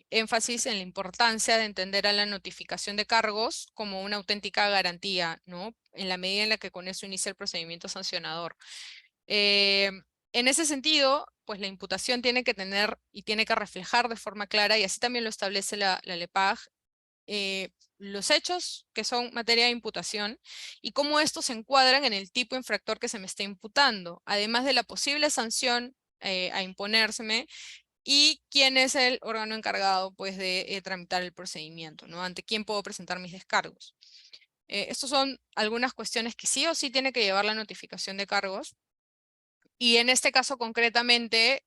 énfasis en la importancia de entender a la notificación de cargos como una auténtica garantía, ¿no? En la medida en la que con eso inicia el procedimiento sancionador. En ese sentido, pues la imputación tiene que tener y tiene que reflejar de forma clara, y así también lo establece la LEPAG, los hechos que son materia de imputación y cómo estos se encuadran en el tipo infractor que se me está imputando, además de la posible sanción a imponérseme y quién es el órgano encargado pues, de tramitar el procedimiento, ¿no? Ante quién puedo presentar mis descargos. Estas son algunas cuestiones que sí o sí tiene que llevar la notificación de cargos. Y en este caso concretamente,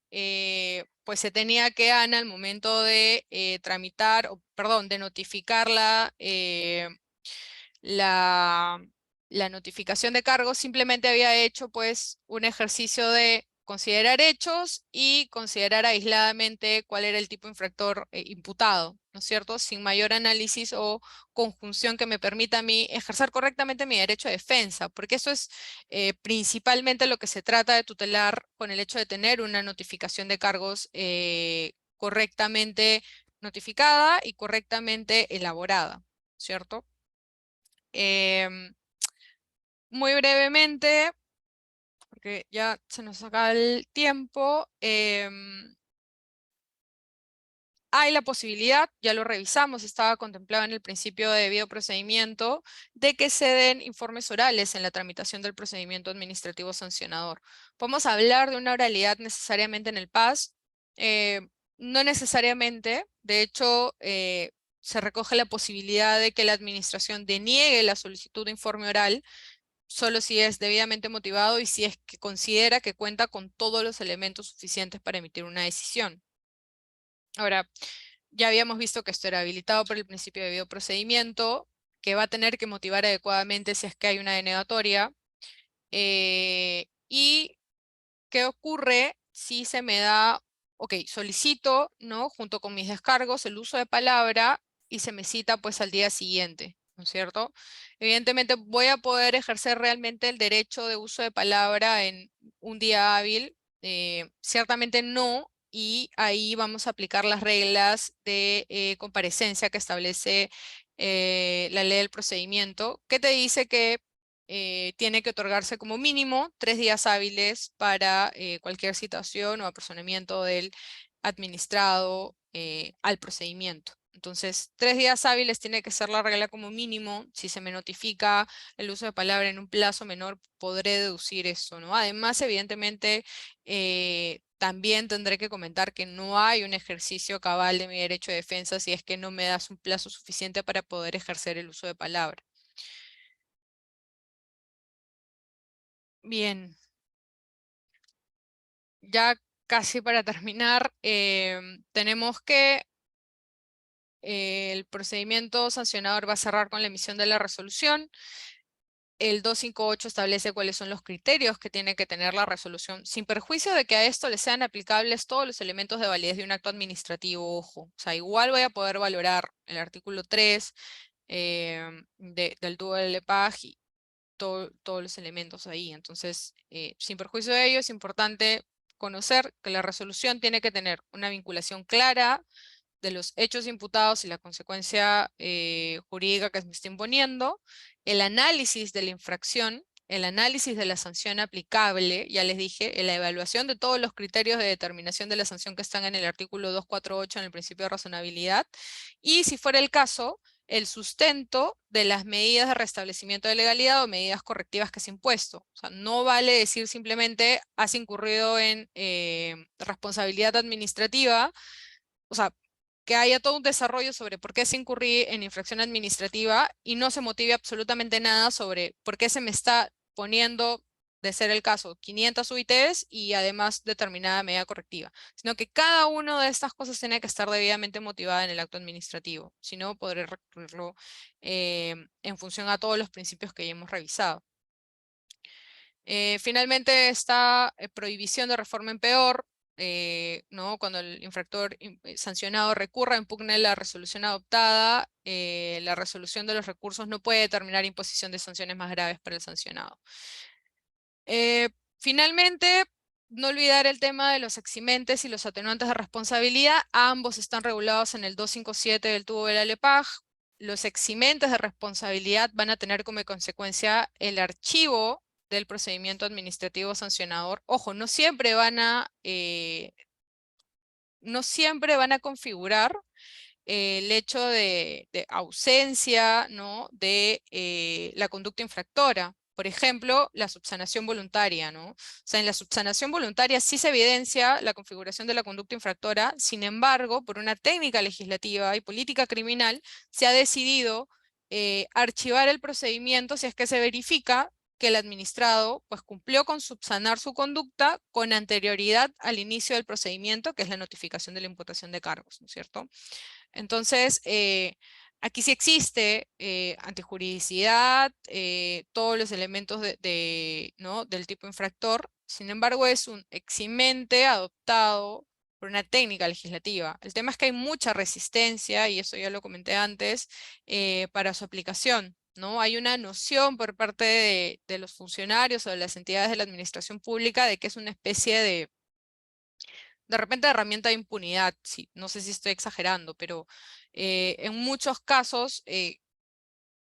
pues se tenía que, Ana, al momento de tramitar, o perdón, de notificar la, la notificación de cargos, simplemente había hecho pues un ejercicio de considerar hechos y considerar aisladamente cuál era el tipo infractor imputado, ¿no es cierto? Sin mayor análisis o conjunción que me permita a mí ejercer correctamente mi derecho de defensa, porque eso es principalmente lo que se trata de tutelar con el hecho de tener una notificación de cargos correctamente notificada y correctamente elaborada, ¿cierto? Muy brevemente, porque ya se nos acaba el tiempo, hay la posibilidad, ya lo revisamos, estaba contemplado en el principio de debido procedimiento, de que se den informes orales en la tramitación del procedimiento administrativo sancionador. ¿Podemos hablar de una oralidad necesariamente en el PAS? No necesariamente, de hecho, se recoge la posibilidad de que la administración deniegue la solicitud de informe oral, solo si es debidamente motivado y si es que considera que cuenta con todos los elementos suficientes para emitir una decisión. Ahora, ya habíamos visto que esto era habilitado por el principio de debido procedimiento, que va a tener que motivar adecuadamente si es que hay una denegatoria. Y qué ocurre si se me da, ok, solicito, ¿no? Junto con mis descargos el uso de palabra y se me cita pues al día siguiente, ¿no es cierto? Evidentemente voy a poder ejercer realmente el derecho de uso de palabra en un día hábil. Ciertamente no, y ahí vamos a aplicar las reglas de comparecencia que establece la ley del procedimiento, que te dice que tiene que otorgarse como mínimo 3 días hábiles para cualquier citación o apersonamiento del administrado al procedimiento. Entonces, 3 días hábiles tiene que ser la regla como mínimo. Si se me notifica el uso de palabra en un plazo menor, podré deducir eso, ¿no? Además, evidentemente, también tendré que comentar que no hay un ejercicio cabal de mi derecho de defensa si es que no me das un plazo suficiente para poder ejercer el uso de palabra. Bien, ya casi para terminar, tenemos que el procedimiento sancionador va a cerrar con la emisión de la resolución. El 258 establece cuáles son los criterios que tiene que tener la resolución, sin perjuicio de que a esto le sean aplicables todos los elementos de validez de un acto administrativo, ojo. O sea, igual voy a poder valorar el artículo 3 del Dual LEPAG y todos los elementos ahí. Entonces, sin perjuicio de ello, es importante conocer que la resolución tiene que tener una vinculación clara de los hechos imputados y la consecuencia jurídica que se me está imponiendo, el análisis de la infracción, el análisis de la sanción aplicable, ya les dije, la evaluación de todos los criterios de determinación de la sanción que están en el artículo 248 en el principio de razonabilidad, y si fuera el caso, el sustento de las medidas de restablecimiento de legalidad o medidas correctivas que se ha impuesto. O sea, no vale decir simplemente has incurrido en responsabilidad administrativa, o sea, que haya todo un desarrollo sobre por qué se incurrí en infracción administrativa y no se motive absolutamente nada sobre por qué se me está poniendo, de ser el caso, 500 UITs y además determinada medida correctiva, sino que cada una de estas cosas tiene que estar debidamente motivada en el acto administrativo, si no podré recurrirlo en función a todos los principios que ya hemos revisado. Finalmente, esta prohibición de reforma en peor, ¿no? Cuando el infractor sancionado recurra, impugne la resolución adoptada, la resolución de los recursos no puede determinar imposición de sanciones más graves para el sancionado. Finalmente, no olvidar el tema de los eximentes y los atenuantes de responsabilidad. Ambos están regulados en el 257 del tubo de la LEPAG. Los eximentes de responsabilidad van a tener como consecuencia el archivo del procedimiento administrativo sancionador. Ojo, no siempre van a configurar el hecho de ausencia, ¿no? de la conducta infractora. Por ejemplo, la subsanación voluntaria, ¿no? O sea, en la subsanación voluntaria sí se evidencia la configuración de la conducta infractora, sin embargo, por una técnica legislativa y política criminal, se ha decidido archivar el procedimiento si es que se verifica que el administrado pues, cumplió con subsanar su conducta con anterioridad al inicio del procedimiento, que es la notificación de la imputación de cargos, ¿no es cierto? Entonces, aquí sí existe antijuridicidad, todos los elementos ¿no? del tipo infractor. Sin embargo, es un eximente adoptado por una técnica legislativa. El tema es que hay mucha resistencia, y eso ya lo comenté antes, para su aplicación, ¿no? Hay una noción por parte de los funcionarios o de las entidades de la administración pública de que es una especie de repente herramienta de impunidad, sí, no sé si estoy exagerando, pero en muchos casos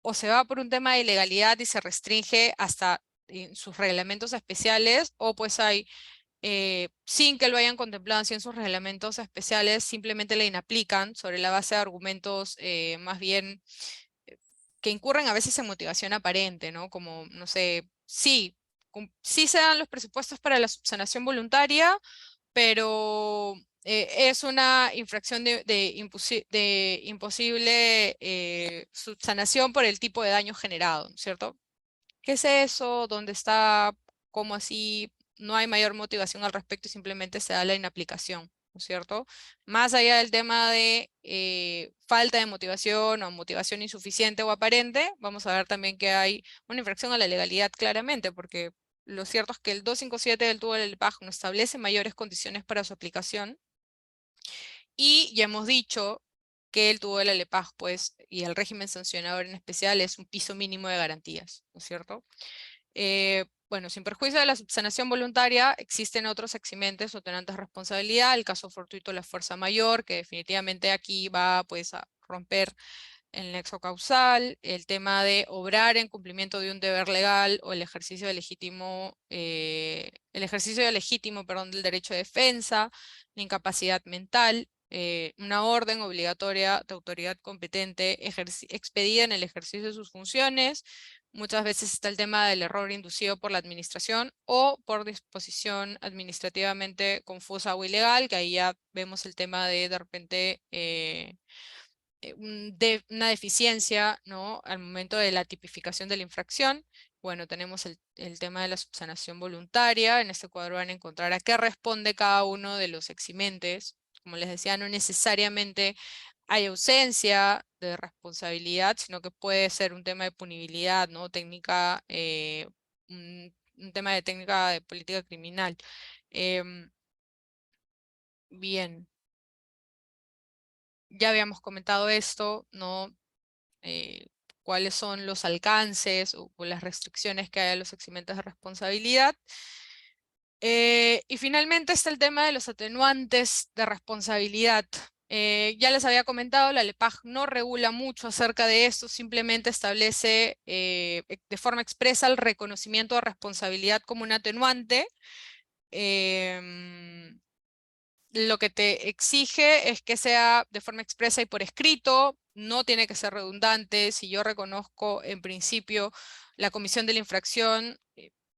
o se va por un tema de ilegalidad y se restringe hasta en sus reglamentos especiales, o pues hay, sin que lo hayan contemplado así en sus reglamentos especiales, simplemente le inaplican sobre la base de argumentos más bien que incurren a veces en motivación aparente, ¿no? Como, no sé, sí, sí se dan los presupuestos para la subsanación voluntaria, pero es una infracción de imposible subsanación por el tipo de daño generado, ¿cierto? ¿Qué es eso? ¿Dónde está? ¿Cómo así? No hay mayor motivación al respecto y simplemente se da la inaplicación, ¿no es cierto? Más allá del tema de falta de motivación o motivación insuficiente o aparente, vamos a ver también que hay una infracción a la legalidad claramente, porque lo cierto es que el 257 del tubo del PAG no establece mayores condiciones para su aplicación, y ya hemos dicho que el tubo de la LEPAG, pues, y el régimen sancionador en especial es un piso mínimo de garantías, ¿no es cierto? Bueno, sin perjuicio de la subsanación voluntaria, existen otros eximentes o tenantes de responsabilidad, el caso fortuito de la fuerza mayor, que definitivamente aquí va pues a romper el nexo causal, el tema de obrar en cumplimiento de un deber legal o el ejercicio legítimo, perdón, del derecho de defensa, la incapacidad mental, una orden obligatoria de autoridad competente expedida en el ejercicio de sus funciones. Muchas veces está el tema del error inducido por la administración o por disposición administrativamente confusa o ilegal, que ahí ya vemos el tema de repente una deficiencia, ¿no? Al momento de la tipificación de la infracción. Bueno, tenemos el tema de la subsanación voluntaria. En este cuadro van a encontrar a qué responde cada uno de los eximentes. Como les decía, no necesariamente hay ausencia de responsabilidad, sino que puede ser un tema de punibilidad, ¿no? Técnica, un tema de técnica de política criminal. Bien, ya habíamos comentado esto, ¿no? Cuáles son los alcances o las restricciones que hay a los eximentes de responsabilidad. Y finalmente está el tema de los atenuantes de responsabilidad. Ya les había comentado, la LEPAJ no regula mucho acerca de esto, simplemente establece de forma expresa el reconocimiento de responsabilidad como un atenuante. Lo que te exige es que sea de forma expresa y por escrito, no tiene que ser redundante. Si yo reconozco en principio la comisión de la infracción,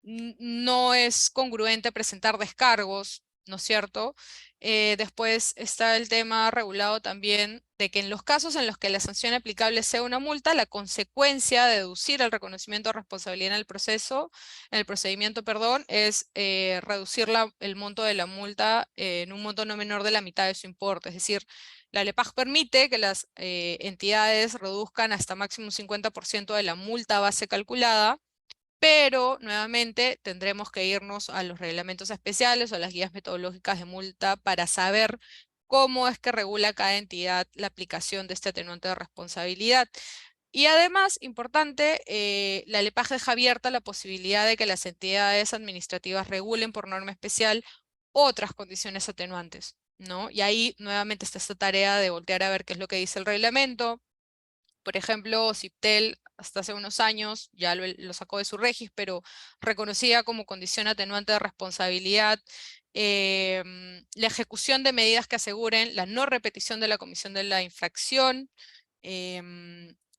no es congruente presentar descargos, ¿no es cierto? Después está el tema regulado también de que en los casos en los que la sanción aplicable sea una multa, la consecuencia de deducir el reconocimiento de responsabilidad en el procedimiento, perdón, es reducir el monto de la multa en un monto no menor de la mitad de su importe. Es decir, la LEPAJ permite que las entidades reduzcan hasta máximo un 50% de la multa base calculada, pero nuevamente tendremos que irnos a los reglamentos especiales o a las guías metodológicas de multa para saber cómo es que regula cada entidad la aplicación de este atenuante de responsabilidad. Y además, importante, la LEPAJ deja abierta la posibilidad de que las entidades administrativas regulen por norma especial otras condiciones atenuantes, ¿no? Y ahí nuevamente está esta tarea de voltear a ver qué es lo que dice el reglamento. Por ejemplo, Ciptel hasta hace unos años ya lo sacó de su regis, pero reconocía como condición atenuante de responsabilidad la ejecución de medidas que aseguren la no repetición de la comisión de la infracción.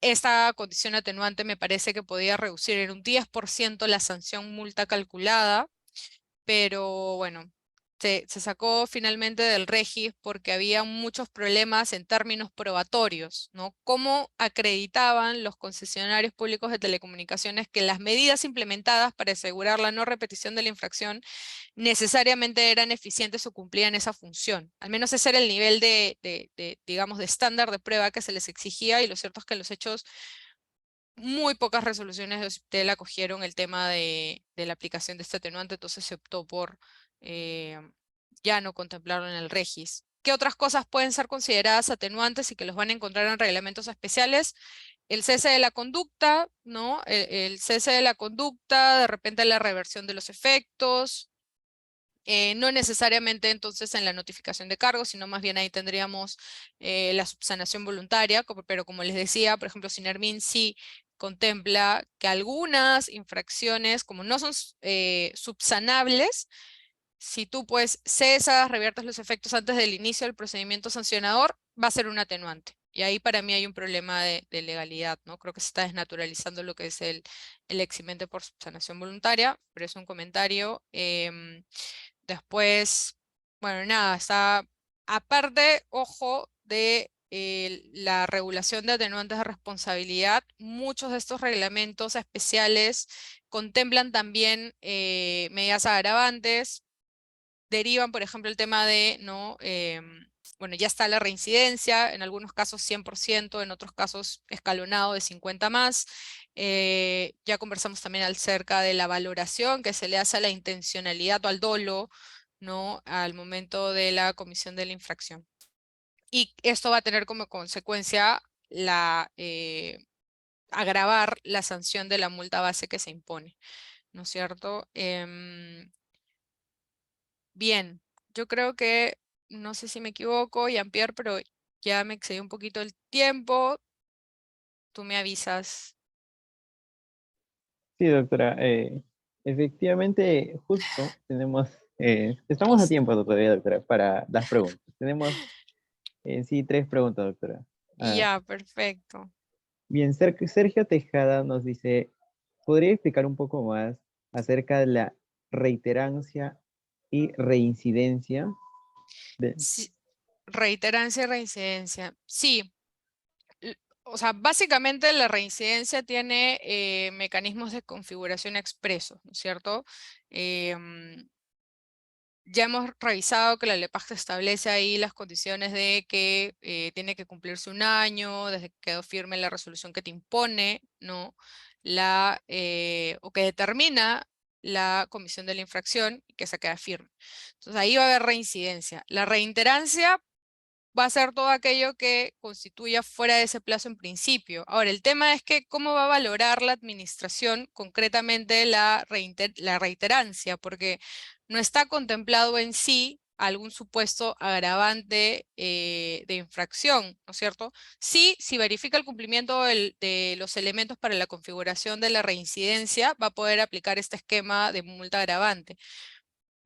Esta condición atenuante me parece que podía reducir en un 10% la sanción multa calculada, pero bueno, se sacó finalmente del regis porque había muchos problemas en términos probatorios, ¿no? ¿Cómo acreditaban los concesionarios públicos de telecomunicaciones que las medidas implementadas para asegurar la no repetición de la infracción necesariamente eran eficientes o cumplían esa función? Al menos ese era el nivel digamos, de estándar de prueba que se les exigía, y lo cierto es que los hechos, muy pocas resoluciones de OCIPTEL acogieron el tema de la aplicación de este atenuante, entonces se optó por eh, ya no contemplarlo en el regis. ¿Qué otras cosas pueden ser consideradas atenuantes y que los van a encontrar en reglamentos especiales? El cese de la conducta, ¿no? El cese de la conducta, de repente la reversión de los efectos, no necesariamente entonces en la notificación de cargos, sino más bien ahí tendríamos la subsanación voluntaria, pero como les decía, por ejemplo, Sinermin sí contempla que algunas infracciones, como no son subsanables, si tú pues cesas, reviertes los efectos antes del inicio del procedimiento sancionador, va a ser un atenuante. Y ahí para mí hay un problema de legalidad, ¿no? Creo que se está desnaturalizando lo que es el eximente por subsanación voluntaria, pero es un comentario. Después, bueno, nada, está aparte, ojo, de la regulación de atenuantes de responsabilidad. Muchos de estos reglamentos especiales contemplan también medidas agravantes, derivan, por ejemplo, el tema de, ¿no? Bueno, ya está la reincidencia, en algunos casos 100%, en otros casos escalonado de 50 más. Ya conversamos también acerca de la valoración que se le hace a la intencionalidad o al dolo, ¿no? Al momento de la comisión de la infracción. Y esto va a tener como consecuencia agravar la sanción de la multa base que se impone, ¿no es cierto? Bien, yo creo que, no sé si me equivoco, Jean-Pierre, pero ya me excedí un poquito el tiempo. tú me avisas. Sí, doctora. Efectivamente, justo tenemos, estamos a Listo. tiempo todavía, doctora, para las preguntas. Tenemos, sí, 3 preguntas, doctora. Ah, Ya, perfecto. bien, Sergio Tejada nos dice, ¿podría explicar un poco más acerca de la reiterancia y reincidencia? De, Sí, reiterancia y reincidencia. Sí, o sea, básicamente la reincidencia tiene mecanismos de configuración expresos, ¿no es cierto? Em, Ya hemos revisado que la LEPAJ establece ahí las condiciones de que tiene que cumplirse un año desde que quedó firme la resolución que te impone, ¿no? O que determina la comisión de la infracción y que se queda firme. Entonces ahí va a haber reincidencia. La reiterancia va a ser todo aquello que constituya fuera de ese plazo en principio. Ahora, el tema es que cómo va a valorar la administración concretamente la reiterancia, porque no está contemplado en sí algún supuesto agravante de infracción, ¿no es cierto? Sí, si verifica el cumplimiento de los elementos para la configuración de la reincidencia, va a poder aplicar este esquema de multa agravante.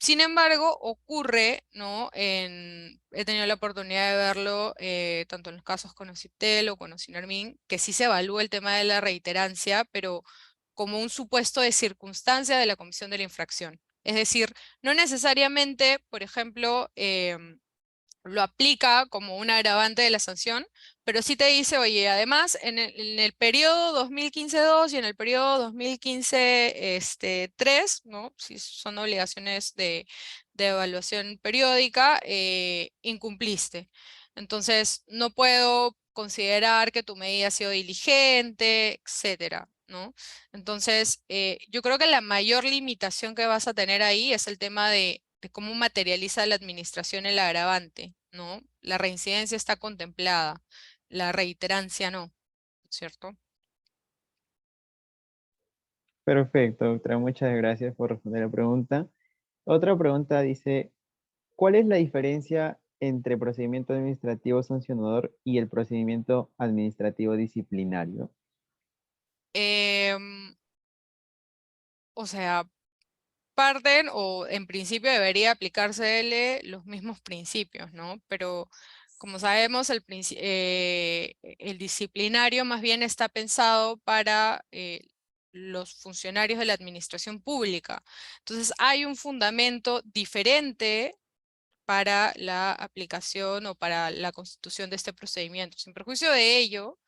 Sin embargo, ocurre, ¿no? He tenido la oportunidad de verlo tanto en los casos con Ociptel o con Ocinermin, que sí se evalúa el tema de la reiterancia, pero como un supuesto de circunstancia de la comisión de la infracción. Es decir, no necesariamente, por ejemplo, lo aplica como un agravante de la sanción, pero sí te dice, oye, además, en el periodo 2015-2 y en el periodo 2015-3, ¿no? Si son obligaciones de evaluación periódica, incumpliste. Entonces, no puedo considerar que tu medida ha sido diligente, etcétera, ¿no? Entonces, yo creo que la mayor limitación que vas a tener ahí es el tema de cómo materializa la administración el agravante, ¿no? La reincidencia está contemplada, la reiterancia no, ¿cierto? Perfecto, doctora. Muchas gracias por responder la pregunta. Otra pregunta dice, ¿cuál es la diferencia entre procedimiento administrativo sancionador y el procedimiento administrativo disciplinario? Em, o sea, parten o en principio debería aplicársele los mismos principios, ¿no? Pero como sabemos, el disciplinario más bien está pensado para los funcionarios de la administración pública. Entonces hay un fundamento diferente para la aplicación o para la constitución de este procedimiento. Sin perjuicio de ello,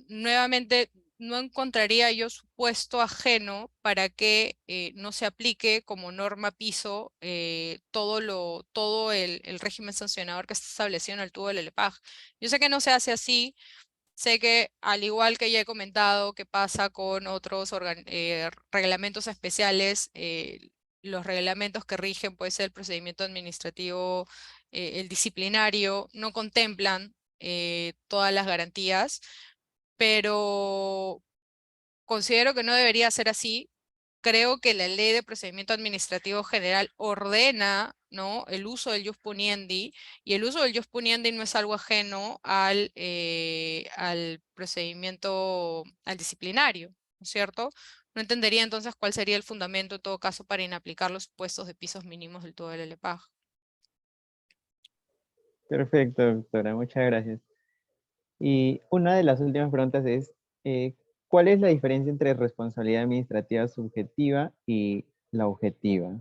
nuevamente no encontraría yo supuesto ajeno para que no se aplique como norma piso todo el régimen sancionador que está establecido en el tubo del LEPAJ. Yo sé que no se hace así. Sé que, al igual que ya he comentado, que pasa con otros reglamentos especiales, los reglamentos que rigen, puede ser el procedimiento administrativo, el disciplinario, no contemplan todas las garantías, pero considero que no debería ser así. Creo que la Ley de Procedimiento Administrativo General ordena, ¿no?, el uso del jus puniendi, y el uso del jus puniendi no es algo ajeno al procedimiento, al disciplinario, ¿no es cierto? No entendería entonces cuál sería el fundamento en todo caso para inaplicar los supuestos de pisos mínimos del todo del LPAG. Perfecto, doctora. Muchas gracias. Y una de las últimas preguntas es, ¿cuál es la diferencia entre responsabilidad administrativa subjetiva y la objetiva?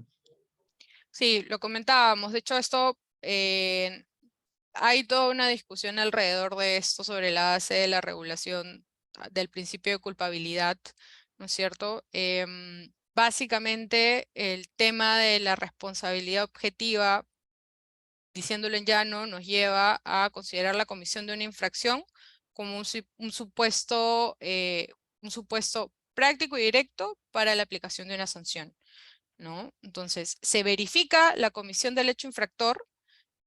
Sí, lo comentábamos. De hecho, esto hay toda una discusión alrededor de esto sobre la base de la regulación del principio de culpabilidad, ¿no es cierto? Básicamente, el tema de la responsabilidad objetiva, diciéndolo en llano, nos lleva a considerar la comisión de una infracción como un supuesto práctico y directo para la aplicación de una sanción, ¿no? Entonces, se verifica la comisión del hecho infractor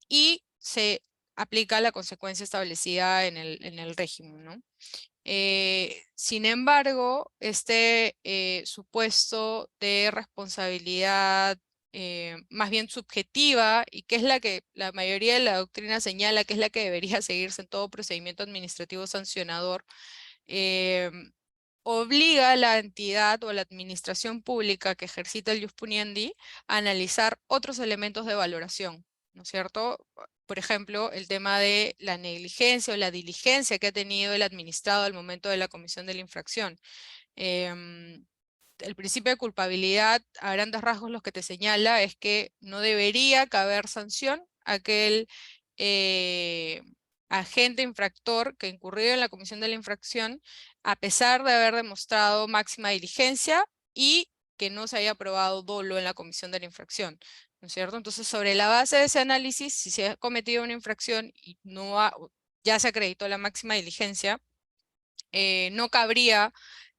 y se aplica la consecuencia establecida en el régimen, ¿no? Sin embargo, este supuesto de responsabilidad más bien subjetiva y que es la que la mayoría de la doctrina señala que es la que debería seguirse en todo procedimiento administrativo sancionador, obliga a la entidad o a la administración pública que ejercita el jus puniendi a analizar otros elementos de valoración, ¿no es cierto? Por ejemplo, el tema de la negligencia o la diligencia que ha tenido el administrado al momento de la comisión de la infracción. El principio de culpabilidad, a grandes rasgos, lo que te señala es que no debería caber sanción a aquel agente infractor que incurrió en la comisión de la infracción, a pesar de haber demostrado máxima diligencia y que no se haya probado dolo en la comisión de la infracción, ¿no es cierto? Entonces, sobre la base de ese análisis, si se ha cometido una infracción y ya se acreditó la máxima diligencia, no cabría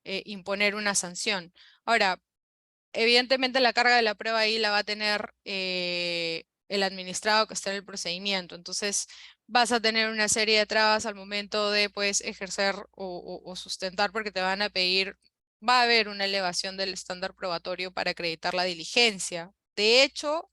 imponer una sanción. Ahora, evidentemente la carga de la prueba ahí la va a tener el administrado que está en el procedimiento. Entonces vas a tener una serie de trabas al momento de pues, ejercer o sustentar porque te van a pedir, va a haber una elevación del estándar probatorio para acreditar la diligencia. De hecho,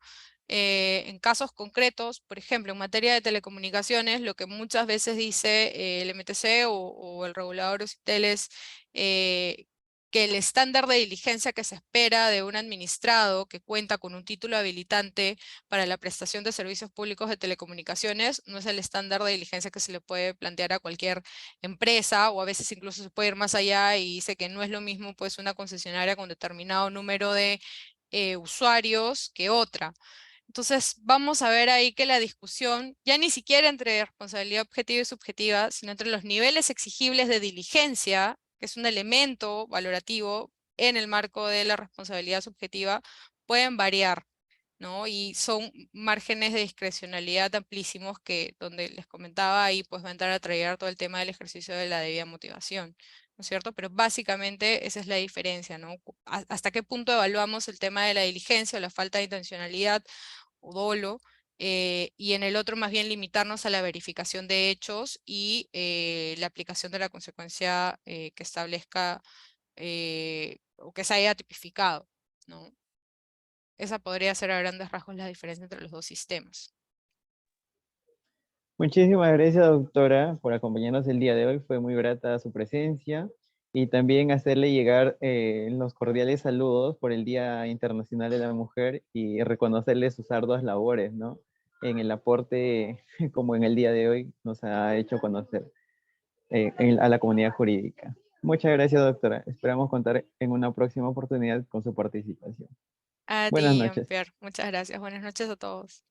en casos concretos, por ejemplo, en materia de telecomunicaciones, lo que muchas veces dice el MTC o el regulador de OSITEL es que el estándar de diligencia que se espera de un administrado que cuenta con un título habilitante para la prestación de servicios públicos de telecomunicaciones no es el estándar de diligencia que se le puede plantear a cualquier empresa, o a veces incluso se puede ir más allá y dice que no es lo mismo pues una concesionaria con determinado número de usuarios que otra. Entonces vamos a ver ahí que la discusión, ya ni siquiera entre responsabilidad objetiva y subjetiva, sino entre los niveles exigibles de diligencia, que es un elemento valorativo en el marco de la responsabilidad subjetiva, pueden variar, ¿no? Y son márgenes de discrecionalidad amplísimos que, donde les comentaba, ahí pues va a entrar a traer todo el tema del ejercicio de la debida motivación, ¿no es cierto? Pero básicamente esa es la diferencia, ¿no? ¿Hasta qué punto evaluamos el tema de la diligencia o la falta de intencionalidad o dolo, y en el otro más bien limitarnos a la verificación de hechos y la aplicación de la consecuencia que establezca o que se haya tipificado, ¿no? Esa podría ser a grandes rasgos la diferencia entre los dos sistemas. Muchísimas gracias, doctora, por acompañarnos el día de hoy. Fue muy grata su presencia y también hacerle llegar los cordiales saludos por el Día Internacional de la Mujer y reconocerle sus arduas labores, ¿no? En el aporte, como en el día de hoy, nos ha hecho conocer a la comunidad jurídica. Muchas gracias, doctora. Esperamos contar en una próxima oportunidad con su participación. A Buenas ti, noches. Jean-Pierre. Muchas gracias. Buenas noches a todos.